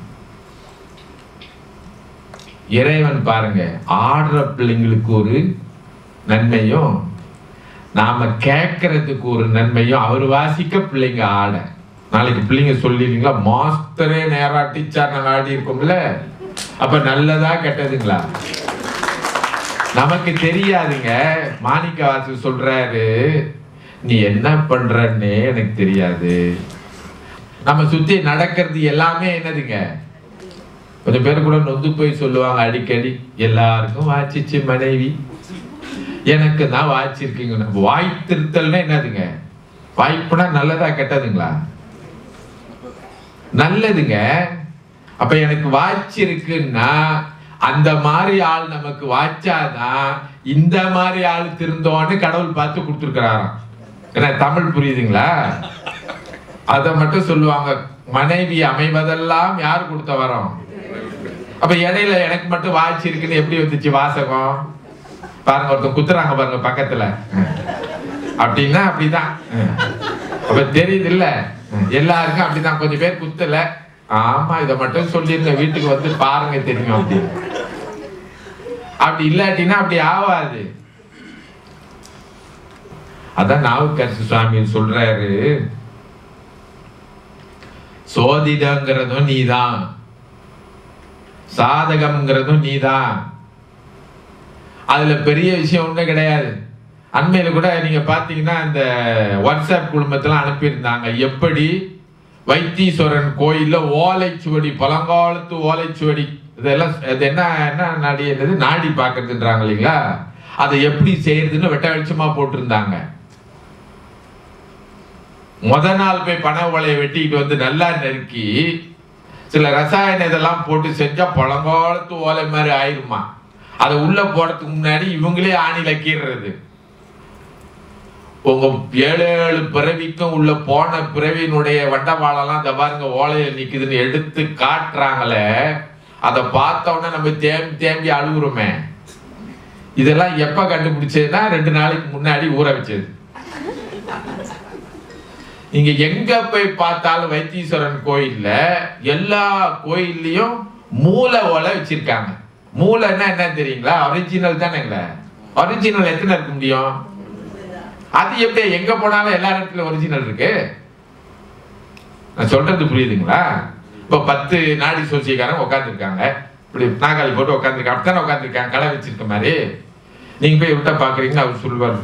இறைவன் பாருங்க, ஆடுற பிள்ளைங்களுக்கு ஒரு நன்மையும் நாம கேட்கறதுக்கு ஒரு நன்மையும், அவர் வாசிக்க பிள்ளைங்க ஆட. நாளைக்கு பிள்ளைங்க சொல்லிருக்கீங்களா, மாஸ்டரே நேரா டீச்சர் நாங்க ஆடி இருக்கோம்ல, அப்ப நல்லதா கெட்டதுங்களா? நமக்கு தெரியாதுங்க. மாணிக்க வாசகர் சொல்றாரு, நீ என்ன பண்றன்னு எனக்கு தெரியாது. நம்ம சுத்தி நடக்கிறது எல்லாமே என்னதுங்க கொஞ்சம் பேர் கூட நொந்து போய் சொல்லுவாங்க அடிக்கடி, எல்லாருக்கும் வாச்சிச்சு மனைவி, எனக்கு தான் வாய்ச்சிருக்கீங்க. வாய் திருத்தல்னா என்னதுங்க? வாய்ப்புனா நல்லதா கெட்டதுங்களா? நல்லதுங்க. அப்ப எனக்கு வாய்ச்சி இருக்குன்னா அந்த மாதிரி ஆள் நமக்கு வாய்ச்சாதான் இந்த மாதிரி ஆள் திருந்தோன்னு கடவுள் பார்த்து கொடுத்துருக்கிறாராம். ஏன்னா தமிழ் புரியுதுங்களா? அதை மட்டும் சொல்லுவாங்க, மனைவி அமைவதெல்லாம் யார் கொடுத்த வரோம். அப்ப இடையில எனக்கு மட்டும் வாய்ச்சி இருக்குன்னு எப்படி வந்துச்சு வாசகம்? பாருங்க, ஒருத்தர் குத்துறாங்க பாருங்க பக்கத்துல, அப்படின்னா அப்படிதான். அப்ப தெரியுது இல்ல, எல்லாருக்கும் அப்படிதான். கொஞ்சம் பேர் குத்தல, ஆமா இதை மட்டும் சொல்லிருங்க, வீட்டுக்கு வந்து பாருங்க தெரியும் அப்படின்னு. அப்படி இல்லாட்டினா அப்படி ஆவாது. அதான் நாவுக்கரசு சுவாமி சொல்றாரு, சோதிடங்கிறதும் நீதான், சாதகம்ங்கிறதும் நீதான். அதுல பெரிய விஷயம் ஒன்றும் கிடையாது. அண்மையில கூட நீங்க பாத்தீங்கன்னா இந்த வாட்ஸ்அப் குழுமத்தெல்லாம் அனுப்பியிருந்தாங்க, எப்படி வைத்தீஸ்வரன் கோயில்ல ஓலைச்சுவடி, பழங்காலத்து ஓலைச்சுவடி, இதெல்லாம் அது என்ன என்ன நாடி என்னது நாடி பார்க்கறதுன்றாங்க இல்லைங்களா, அதை எப்படி செய்யறதுன்னு வெட்ட வெளிச்சமா போட்டிருந்தாங்க. முத நாள் போய் பனை ஓலையை வெட்டிக்கிட்டு வந்து நல்லா நறுக்கி சில ரசாயன இதெல்லாம் போட்டு செஞ்சா பழங்காலத்து ஓலை மாதிரி ஆயிருமா. அதை உள்ள போறதுக்கு முன்னாடி இவங்களே ஆணில கீறது. உங்க 7 பிறவிக்கும் உள்ள போன பிறவியினுடைய வண்டவாளெல்லாம் இந்த பாருங்க ஓலையில் நிக்குதுன்னு எடுத்து காட்டுறாங்களே, அதை பார்த்தோன்னா நம்ம தேம்பி தேம்பி அழுகுறோமே. இதெல்லாம் எப்ப கண்டுபிடிச்சதுன்னா 2 நாளைக்கு முன்னாடி ஊற வச்சது. நீங்க எங்க போய் பார்த்தாலும் வைத்தீஸ்வரன் கோயில்ல எல்லா கோயில்லையும் மூல ஓலை வச்சிருக்காங்க. மூளைன்னா என்ன தெரியுங்களா? ஒரிஜினல் தானேங்களா? ஒரிஜினல் எத்தனை இருக்க முடியும்? அது எப்படி எங்க போனாலும் எல்லா இடத்துலயும் ஒரிஜினல் இருக்கு? நான் சொல்றது புரியுதுங்களா? இப்போ 10 நாடி சோசியக்காரங்க உட்காந்துருக்காங்க, இப்படி நாகாளி போட்டு உட்காந்துருக்காங்க, அப்படித்தானே உட்காந்துருக்காங்க கடை வச்சிருக்க மாதிரி. நீங்க போய் விட்டா பாக்குறீங்கன்னா அவர் சொல்லுவார்,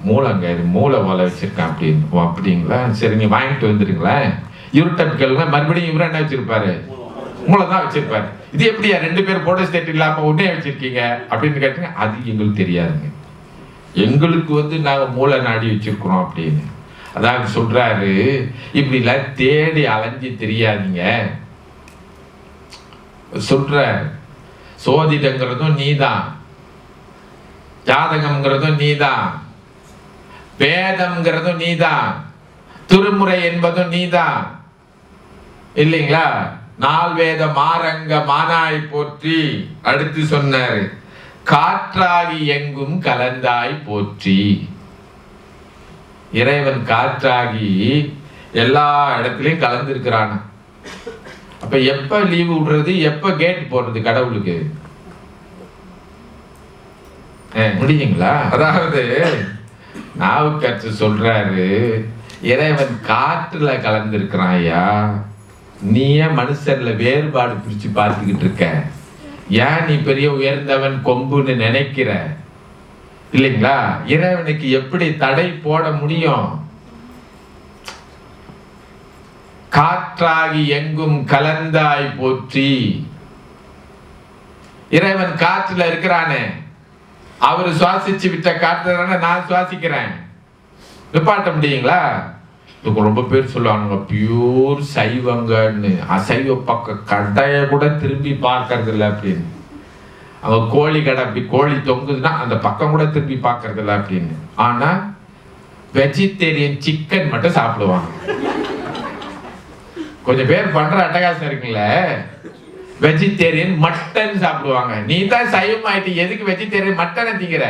மூளைங்க இது மூளை ஓலை வச்சிருக்கான் அப்படின்னு. ஓ அப்படிங்களா, சரி நீங்க வாங்கிட்டு வந்துருங்களா. இவர்கிட்ட கேளுங்க, மறுபடியும் இவரு என்ன வச்சிருப்பாரு? மூளை தான் வச்சிருப்பாரு. இது எப்படியா 2 பேர் போட்டோ ஸ்டேட் இல்லாம ஒன்னே வச்சிருக்கீங்க அப்படின்னு கேட்டீங்க. அது எங்களுக்கு தெரியாதுங்க, எங்களுக்கு நாங்க மூளை நாடி வச்சிருக்கிறோம் அப்படின்னு. அதாவது சொல்றாரு, இப்படி எல்லாம் தேடி அலைஞ்சி தெரியாதீங்க சொல்ற. சோதிடங்கிறதும் நீதான், ஜாதகம்ங்கிறதும் நீதான், வேதம்ங்கிறதும் நீதான், திருமுறை என்பதும் நீதான் இல்லைங்களா? 4 வேத மாரங்க மானாய் போற்றி. அடுத்து சொன்னாரு, காற்றாகி எங்கும் கலந்தாய் போற்றி. இறைவன் காற்றாகி எல்லா இடத்துலயும் கலந்துருக்கிறான. அப்ப எப்ப லீவு விடுறது, எப்ப கேட் போடுறது கடவுளுக்கு? முடியுங்களா? அதாவது நாவுக்கரசு சொல்றாரு, இறைவன் காற்றுல கலந்திருக்கிறான் ஐயா, நீ ஏன் மனுஷன்ல வேறுபாடு பிரிச்சு பார்த்துக்கிட்டு இருக்க? ஏன் நீ பெரிய உயர்ந்தவன் கொம்புன்னு நினைக்கிற இல்லைங்களா? இறைவனுக்கு எப்படி தடை போட முடியும்? காற்றாகி எங்கும் கலந்தாய் போற்றி. இறைவன் காற்றுல இருக்கிறானே, அவரு சுவாசிச்சு விட்ட காற்று நான் சுவாசிக்கிறேன். நிப்பாட்ட முடியுங்களா? ரொம்ப பேர் சொல்லுவாங்க பியூர் சைவங்கன்னு, அசைவ பக்க கடையை கூட திரும்பி பார்க்கறது இல்லை அப்படின்னு. அவங்க கோழி கடை அப்படி கோழி தொங்குதுன்னா அந்த பக்கம் கூட திரும்பி பார்க்கறது இல்லை அப்படின்னு. ஆனா வெஜிடேரியன் சிக்கன் மட்டும் சாப்பிடுவாங்க. கொஞ்சம் பேர் பண்ற அட்டகாசம் இருக்குல்ல, வெஜிடேரியன் மட்டன் சாப்பிடுவாங்க. நீ தான் சைவம் ஆயிட்டு, எதுக்கு வெஜிடேரியன் மட்டனை திங்கிற?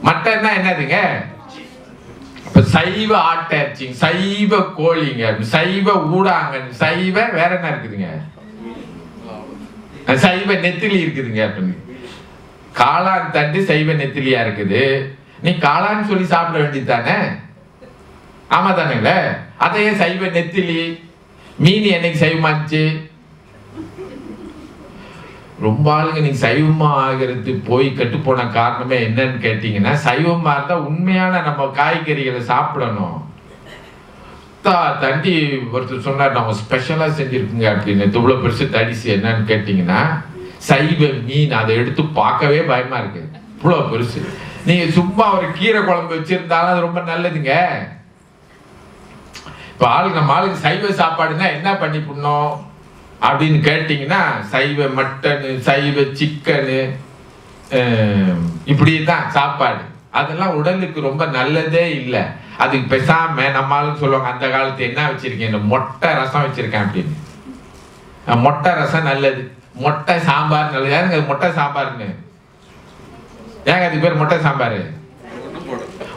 மட்டன்னா என்னதுங்க? சைவ ஆட்டிறைச்சி, சைவ கோழிங்க, சைவ ஊடாங்க, சைவ வேற என்ன இருக்குதுங்க? சைவ நெத்திலி இருக்குதுங்க அப்படின்னு. காளான் தண்டு சைவ நெத்திலியா இருக்குது, நீ காளான்னு சொல்லி சாப்பிட வேண்டியது தானே? ஆமா தானேங்களே? அதையே சைவ நெத்திலி. மீன் என்னைக்கு சைவமாச்சு? ரொம்ப ஆளுங்க நீங்க சைவமா ஆகிறது போய் கெட்டு போன காரணமே என்னன்னு கேட்டீங்கன்னா, சைவமா இருந்தா உண்மையான நம்ம காய்கறிகளை சாப்பிடணும். தண்டி ஒருத்தர் சொன்னார், நம்ம ஸ்பெஷலா செஞ்சிருக்குங்க அப்படின்னு. இவ்வளவு பெருசு தடிசு என்னன்னு கேட்டீங்கன்னா சைவ மீன். அதை எடுத்து பார்க்கவே பயமா இருக்கு, இவ்வளவு பெருசு. நீங்க சும்மா ஒரு கீரை குழம்பு வச்சிருந்தாலும் அது ரொம்ப நல்லதுங்க. இப்ப நம்ம ஆளுக்கு சைவ சாப்பாடுன்னா என்ன பண்ணி பண்ணோம் அப்படின்னு கேட்டீங்கன்னா சைவ மட்டனு, சைவ சிக்கனு, இப்படிதான் சாப்பாடு. அதெல்லாம் உடலுக்கு ரொம்ப நல்லதே இல்லை. அதுக்கு பேசாம நம்ம ஆளுக்கு சொல்லுவாங்க, அந்த காலத்து என்ன வச்சிருக்கேன், இந்த மொட்டை ரசம் வச்சிருக்கேன் அப்படின்னு. மொட்டை ரசம் நல்லது, மொட்டை சாம்பார் நல்லது. யாருங்க மொட்டை சாம்பார்னு? ஏங்க அதுக்கு பேர் மொட்டை சாம்பார்?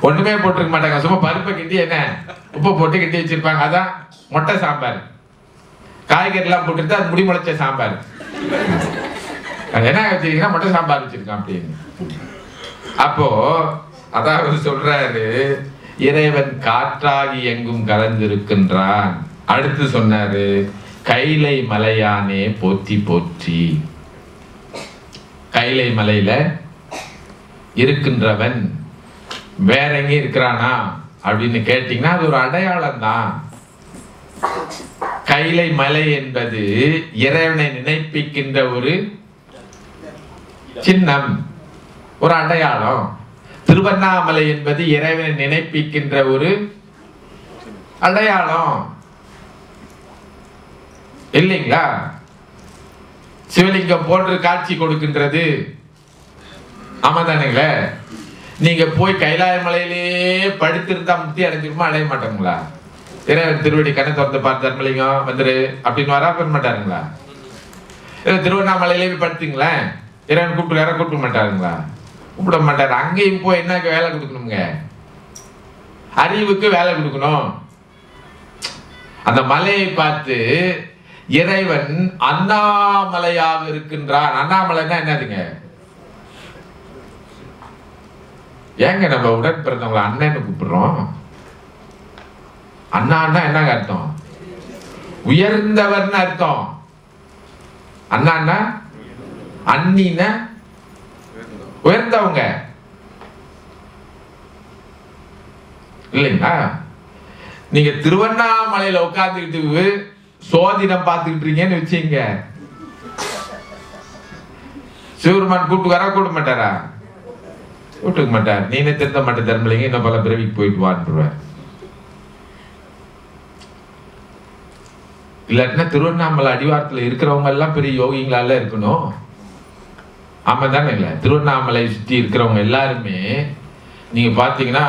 ஒண்ணுமே போட்டிருக்க மாட்டாங்க, சும்மா பருப்பை கிண்டி என்ன உப்பு போட்டு கிண்டி வச்சிருப்பாங்க, அதான் மொட்டை சாம்பார். காய்கறி எல்லாம் போட்டுட்டு அது முடி முளைச்ச சாம்பார். அது என்ன வச்சிருக்கீங்கன்னா மொட்டை சாம்பார் வச்சிருக்கான் அப்படின்னு. அப்போ அதாவது சொல்றாரு, இறைவன் காற்றாகி எங்கும் கலந்திருக்கின்றான். அடுத்து சொன்னாரு, கைலை மலையானே போற்றி போற்றி. கைலை மலையில இருக்கின்றவன் வேற எங்க இருக்கிறானா அப்படின்னு கேட்டீங்கன்னா அது ஒரு அடையாளம் தான். கைலை மலை என்பது இறைவனை நினைப்பிக்கின்ற ஒரு சின்னம், ஒரு அடையாளம். திருவண்ணாமலை என்பது இறைவனை நினைப்பிக்கின்ற ஒரு அடையாளம் இல்லைங்களா? சிவலிங்கம் போன்று காட்சி கொடுக்கின்றது, ஆமாதானுங்களே? நீங்க போய் கைலாய மலையிலே படுத்திருந்தா முக்தி அடைஞ்சிருமா? அடைய மாட்டோங்களா? இறைவன் திருவடி கண்ணை திறந்து பார்த்து தர்மலிங்கம் வந்துரு அப்படின்னு வரா பெற மாட்டாருங்களா? திருவண்ணாமலையிலே போய் படுத்துங்களேன், இறைவன் கூப்பிட்டு கூப்பிட மாட்டாருங்களா? கூப்பிட மாட்டாரு. அங்கேயும் போய் என்ன வேலை கொடுக்கணுங்க? அறிவுக்கு வேலை கொடுக்கணும். அந்த மலையை பார்த்து இறைவன் அண்ணாமலையாக இருக்கின்றான். அண்ணாமலைன்னா என்னதுங்க? ஏங்க நம்ம உடன் பிறந்தவங்களை அண்ணன்னு கூப்பிடுறோம்? அண்ணான்னா என்னங்க அர்த்தம்? உயர்ந்தவர்னு அர்த்தம். அண்ணான்னா அண்ணின்னா உயர்ந்தவங்க இல்லைங்களா? நீங்க திருவண்ணாமலையில உட்கார்ந்துக்கிட்டு சோதிடம் பார்த்துக்கிட்டு இருக்கீங்கன்னு வச்சுங்க, சிவருமான் கூப்பிட்டு வர கூட மாட்டாரா? கூப்பிட்டுக்க மாட்டார். நீனே திருந்த மாட்டேன் தர்மலிங்க, இன்னும் பல பிறவிக்கு போயிட்டு வான்றுவேன். இல்லாட்டினா திருவண்ணாமலை அடிவாரத்தில் இருக்கிறவங்க எல்லாம் பெரிய யோகிங்களால இருக்கணும். ஆமா தானே? இல்லை, திருவண்ணாமலை சுற்றி இருக்கிறவங்க எல்லாருமே நீங்க பாத்தீங்கன்னா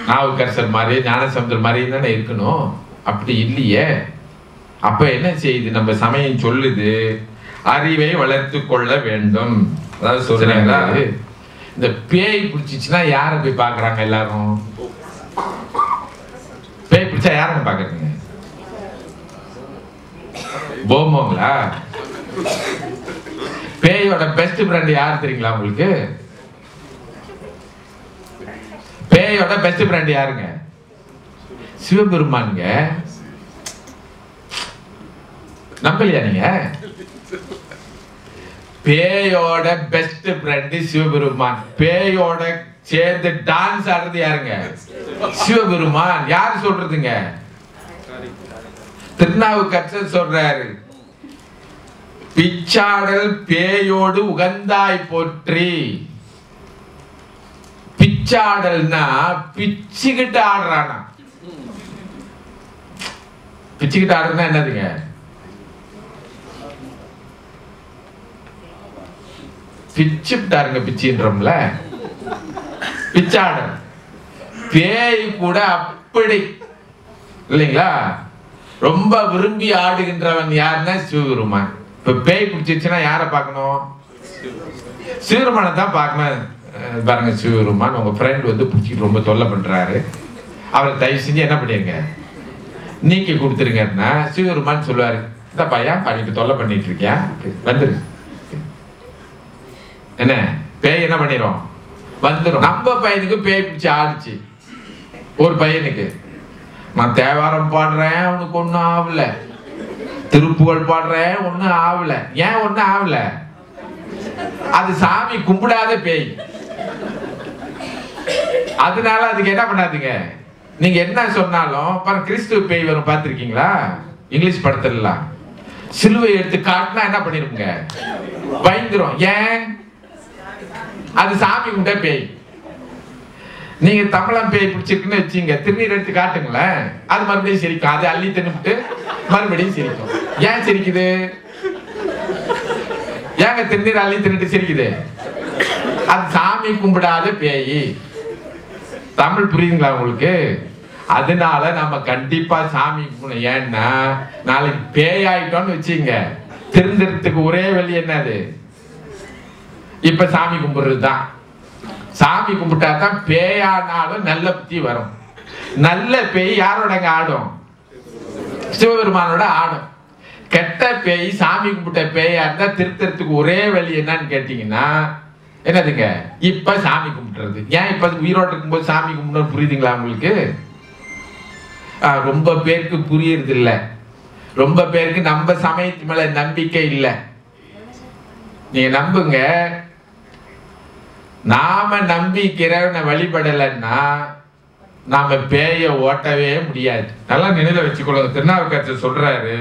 நாவுக்கரசர் மாதிரி, ஞானசமுத்திரர் மாதிரி தானே இருக்கணும். அப்படி இல்லையே. அப்ப என்ன செய்யுது நம்ம சமயம் சொல்லுது, அறிவை வளர்த்து கொள்ள வேண்டும். அதாவது சொல்றாங்களா, இந்த பேய் பிடிச்சிச்சுன்னா யாரை போய் பாக்குறாங்க எல்லாரும்? பேய் பிடிச்சா யாரும் பாக்குறீங்க? போமோங்களா? பேயோட பெஸ்ட் ஃப்ரெண்ட் யார் தெரியுங்களா உங்களுக்கு? பேயோட பெஸ்ட் ஃப்ரெண்ட் யாருங்க? சிவபெருமானுங்க. நம்பலையா நீங்க? பேயோட பெஸ்ட் ஃப்ரெண்ட் சிவபெருமான். பேயோட சேர்ந்து டான்ஸ் ஆடுறது யாருங்க? சிவபெருமான். யார் சொல்றதுங்க? திருநாவுக்கரசர் சொல்றாரு, பிச்சாடல் பேயோடு உகந்தாய் போற்றி. பிச்சாடல்னா பிச்சுக்கிட்டு ஆடுறானா? பிச்சுக்கிட்டு ஆடுறதுன்னா என்னதுங்க? பிச்சுட்டாருங்க, பிச்சுன்றோம்ல, பிச்சாடல். பேய் கூட அப்படி இல்லைங்களா? ரொம்ப விரும்பி ஆடுகின்றவன் யாருன்னா சிவபெருமான். இப்ப பேய் பிடிச்சிருச்சுன்னா யாரை பார்க்கணும்? சிவபெருமானை தான் பார்க்கணும். பாருங்க, சிவபெருமான் உங்க ஃப்ரெண்ட் வந்து பிடிச்சிட்டு ரொம்ப தொல்லை பண்றாரு, அவரை தயவு செஞ்சு என்ன பண்ணிருங்க, நீக்கி கொடுத்துருங்கன்னா சிவபெருமான் சொல்லுவாரு, இந்த பையன் பண்ணிட்டு தொல்லை பண்ணிட்டு இருக்கியா, வந்துரு. என்ன பேய் என்ன பண்ணிரும்? வந்துடும். நம்ம பையனுக்கு பேய் பிடிச்சி ஆடிச்சு. ஒரு பையனுக்கு நான் தேவாரம் பாடுறேன், அவனுக்கு ஒன்னும் ஆகல. திருப்புகழ் பாடுறேன், ஒன்னும் ஆகல. ஏன் ஒன்னும் ஆகல? அது சாமி கும்பிடாத பேய். அதனால அதுக்கு என்ன பண்ணாதீங்க, நீங்க என்ன சொன்னாலும் பாருங்க, கிறிஸ்துவ பேய் வரும் பார்த்திருக்கீங்களா? இங்கிலீஷ் படத்துல சிலுவை எடுத்து காட்டினா என்ன பண்ணிருங்க, பயந்துரும். ஏன்? அது சாமி கும்பிட்ட பேய். நீங்க தமிழன் பேய் பிடிச்சிருக்குன்னு வச்சுங்க, திருநீர் எடுத்து காட்டுங்களேன், அது மறுபடியும் சிரிக்கும். அது அள்ளி தின்னுட்டு மறுபடியும் சிரிக்கும். ஏன் சிரிக்குது? ஏங்க திருநீர் அள்ளி தின்னுட்டு சிரிக்குது? அது சாமி கும்பிடாத பேய். தமிழ் புரியுதுங்களா உங்களுக்கு? அதனால நம்ம கண்டிப்பா சாமி கும்பிடணும். ஏன்னா நாளைக்கு பேய் ஆயிட்டோம்னு வச்சுங்க, திருந்துறதுக்கு ஒரே வழி என்னது? இப்ப சாமி கும்பிடுறதுதான். சாமி கும்பிட்டா தான் பேயானாலும் நல்ல புத்தி வரும். நல்ல பேய் யாரோடங்க ஆடும்? சிவபெருமானோட ஆடும். கெட்ட பேய் சாமி கும்பிட்ட பேயா இருந்தா திருத்தறதுக்கு ஒரே வழி என்னன்னு கேட்டீங்கன்னா என்னதுங்க? இப்ப சாமி கும்பிட்டுறது. ஏன் இப்ப உயிரோடு இருக்கும்போது சாமி கும்பிடணும்? புரியுதுங்களா உங்களுக்கு? ரொம்ப பேருக்கு புரியுறது இல்லை. ரொம்ப பேருக்கு நம்ம சமயத்து மேல நம்பிக்கை இல்லை. நீங்க நம்புங்க, நாம நம்பிக்கிறவனை வழிபடலைன்னா நாம பேய ஓட்டவே முடியாது. நல்லா நினைவுல வச்சுக்கொள்ளுங்க. திருநாவுக்கரசர் சொல்றாரு,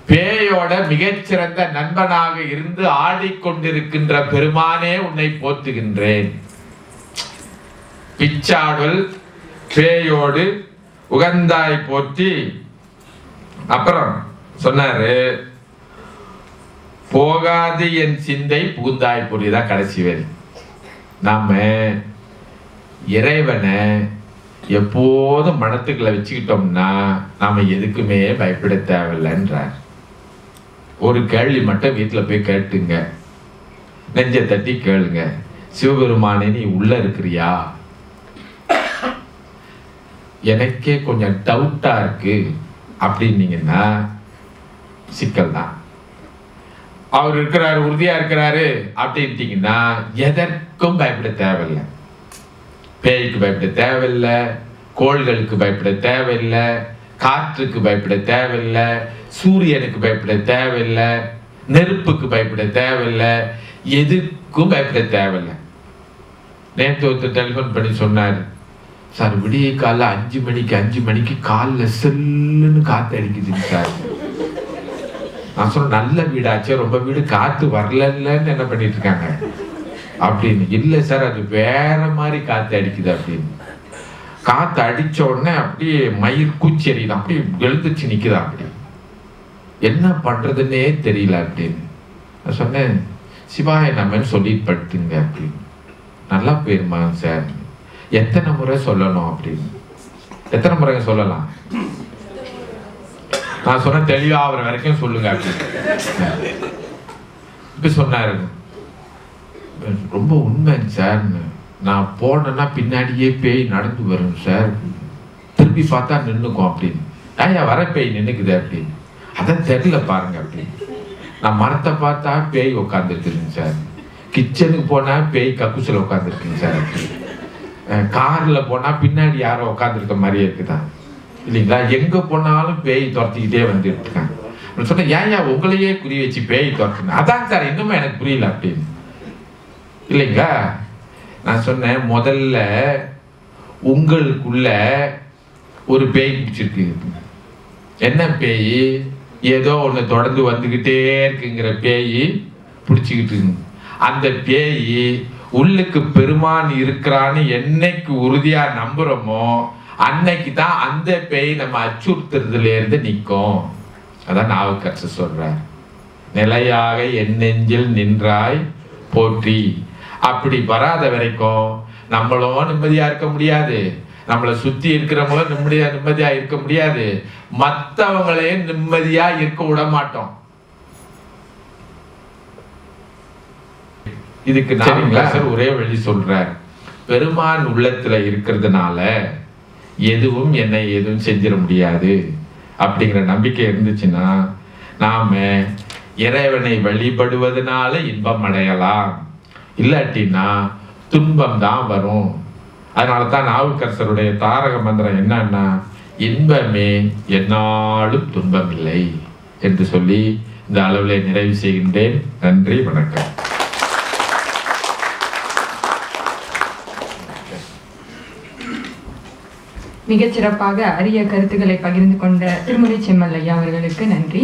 பேயோட மிகச்சிறந்த நண்பனாக இருந்து ஆடிக்கொண்டிருக்கின்ற பெருமானே உன்னை போற்றுகின்றேன். பிச்சாடல் பேயோடு உகந்தாய் போற்றி. அப்புறம் சொன்னாரு, போகாது என் சிந்தை புகுந்தாய் போற்றிதான் கடைசி வரி. நாம இறைவனை எப்போதும் மனத்துக்களை வச்சுக்கிட்டோம்னா நாம எதுக்குமே பயப்பட தேவையில்லைன்றார். ஒரு கேள்வி மட்டும் வீட்டில் போய் கேட்டுங்க, நெஞ்ச தட்டி கேளுங்க, சிவபெருமானே நீ உள்ள இருக்கிறியா? எனக்கே கொஞ்சம் டவுட்டா இருக்கு அப்படின்னீங்கன்னா சிக்கல் தான். அவர் இருக்கிறாரு, உறுதியா இருக்கிறாரு அப்படின்ட்டீங்கன்னா எதற்கும் பயப்பட தேவையில்லை. பேய்க்கு பயப்பட தேவையில்லை, கோள்களுக்கு பயப்பட தேவையில்லை, காற்றுக்கு பயப்பட தேவையில்லை, சூரியனுக்கு பயப்பட தேவையில்லை, நெருப்புக்கு பயப்பட தேவையில்லை, எதுக்கும் பயப்பட தேவையில்லை. நேற்று ஒருத்தர் டெலிஃபோன் பண்ணி சொன்னார், சார் விடிய காலைல 5 மணிக்கு காலில் செல்லுன்னு காற்று அடிக்குதுங்க சார். நான் சொன்ன நல்ல வீடாச்சே, ரொம்ப வீடு காற்று வரலன்னு என்ன பண்ணிட்டு இருக்காங்க அப்படின்னு. இல்லை சார், அது வேற மாதிரி காற்று அடிக்குது அப்படின்னு. காற்று அடிச்ச உடனே அப்படியே மயிர் கூச்செறியுது, அப்படியே எழுந்துச்சு நிக்குதா, அப்படி என்ன பண்றதுன்னே தெரியல அப்படின்னு. நான் சொன்னேன், சிவாய நம்மன்னு சொல்லிட்டு படுத்துங்க அப்படின்னு. நல்லா போயிருமா சார்? எத்தனை முறை சொல்லணும் அப்படின்னு? எத்தனை முறை சொல்லலாம்? நான் சொன்ன தெளிவா ஆகிற வரைக்கும் சொல்லுங்க அப்படின்னு. இப்ப சொன்னாரு, ரொம்ப உண்மைங்க சார், நான் போனேன்னா பின்னாடியே பேய் நடந்து வரும் சார், திருப்பி பார்த்தா நின்னுக்கும் அப்படின்னு. ஐயா வர பேய் நின்னுக்குது அப்படின்னு. அதான் தெரியல பாருங்க அப்படின்னு. நான் மரத்தை பார்த்தா பேய் உட்காந்துருக்குதுங்க சார், கிச்சனுக்கு போனா பேய் கக்குசில் உட்காந்துருக்குங்க சார் அப்படின்னு. கார்ல போனா பின்னாடி யாரோ உட்காந்துருக்க மாதிரியே இருக்குதான் இல்லைங்களா? எங்க போனாலும் பேய் துரத்திக்கிட்டே வந்துட்டு இருக்காங்க. சொன்ன ஏன் உங்களையே குறி வச்சு பேய் துரத்துன? அதான் சார் இன்னுமே எனக்கு புரியல அப்படின்னு. இல்லைங்களா? நான் சொன்னேன், முதல்ல உங்களுக்குள்ள ஒரு பேய் பிடிச்சிருக்கு. என்ன பேய்? ஏதோ ஒண்ணு தொடர்ந்து வந்துகிட்டே இருக்குங்கிற பேய் பிடிச்சிக்கிட்டு இருக்கு. அந்த பேய் உள்ளுக்கு பெருமான் இருக்கிறான்னு என்னைக்கு உறுதியா நம்புறோமோ அன்னைக்கு தான் அந்த பேய் நம்ம அச்சுறுத்துறதுல இருந்து நிற்கும். அதான் நாவுக்கரசர் சொல்றார், நிலையாக என் நெஞ்சில் நின்றாய் போற்றி. அப்படி வராத வரைக்கும் நம்மளும் நிம்மதியா இருக்க முடியாது, நம்மளை சுத்தி இருக்கிறவங்களும் நிம்மதியா இருக்க முடியாது, மற்றவங்களையும் நிம்மதியா இருக்க விட மாட்டோம். இதுக்கு நாவுக்கரசர் ஒரே வழி சொல்றார், பெருமான் உள்ளத்துல இருக்கிறதுனால எதுவும் என்னை எதுவும் செஞ்சிட முடியாது அப்படிங்கிற நம்பிக்கை இருந்துச்சுன்னா நாம இறைவனை வழிபடுவதனால இன்பம் அடையலாம், இல்லாட்டினா துன்பம் தான் வரும். அதனால தான் நாவுக்கரசருடைய தாரக மந்திரம் என்னன்னா, இன்பமே எந்நாளும் துன்பம் இல்லை என்று சொல்லி இந்த அளவில் நிறைவு செய்கின்றேன். நன்றி, வணக்கம். மிகச்சிறப்பாக அரிய கருத்துக்களை பகிர்ந்து கொண்ட திருமுறை செம்மல் ஐயா அவர்களுக்கு நன்றி.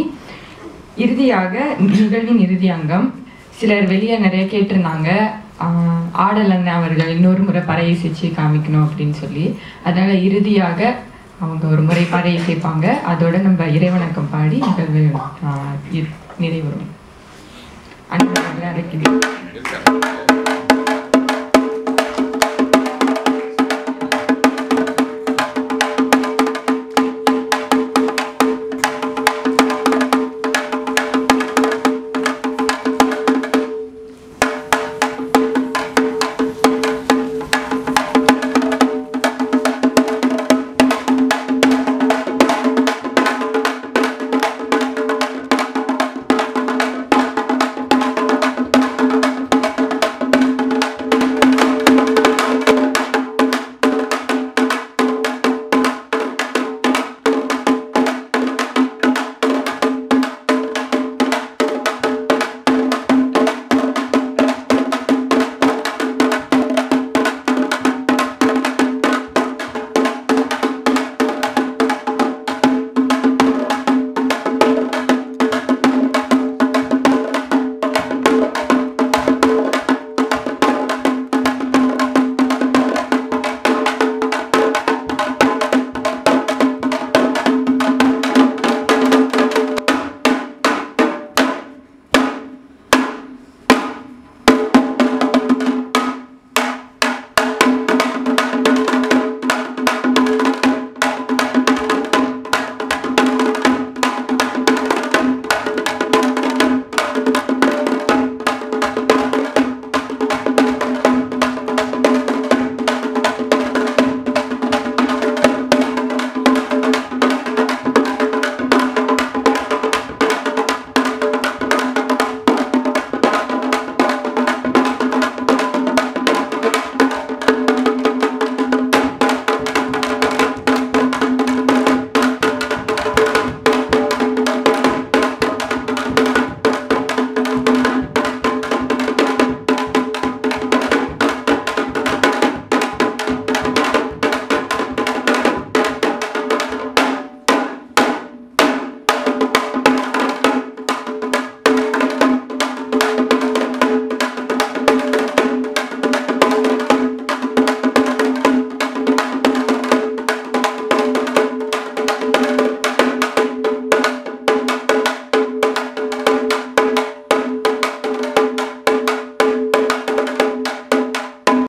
இறுதியாக நிகழ்வின் இறுதி அங்கம் சிலர் வெளியே நிறைய கேட்டிருந்தாங்க, ஆடல் அண்ணன் அவர்கள் இன்னொரு முறை பறை இசைச்சு காமிக்கணும் அப்படின்னு சொல்லி. அதனால இறுதியாக அவங்க ஒரு முறை பறை இசைப்பாங்க. அதோட நம்ம இறைவணக்கம் பாடி நிகழ்வு நிறைவுறும். அன்பு அழைக்கிறேன்.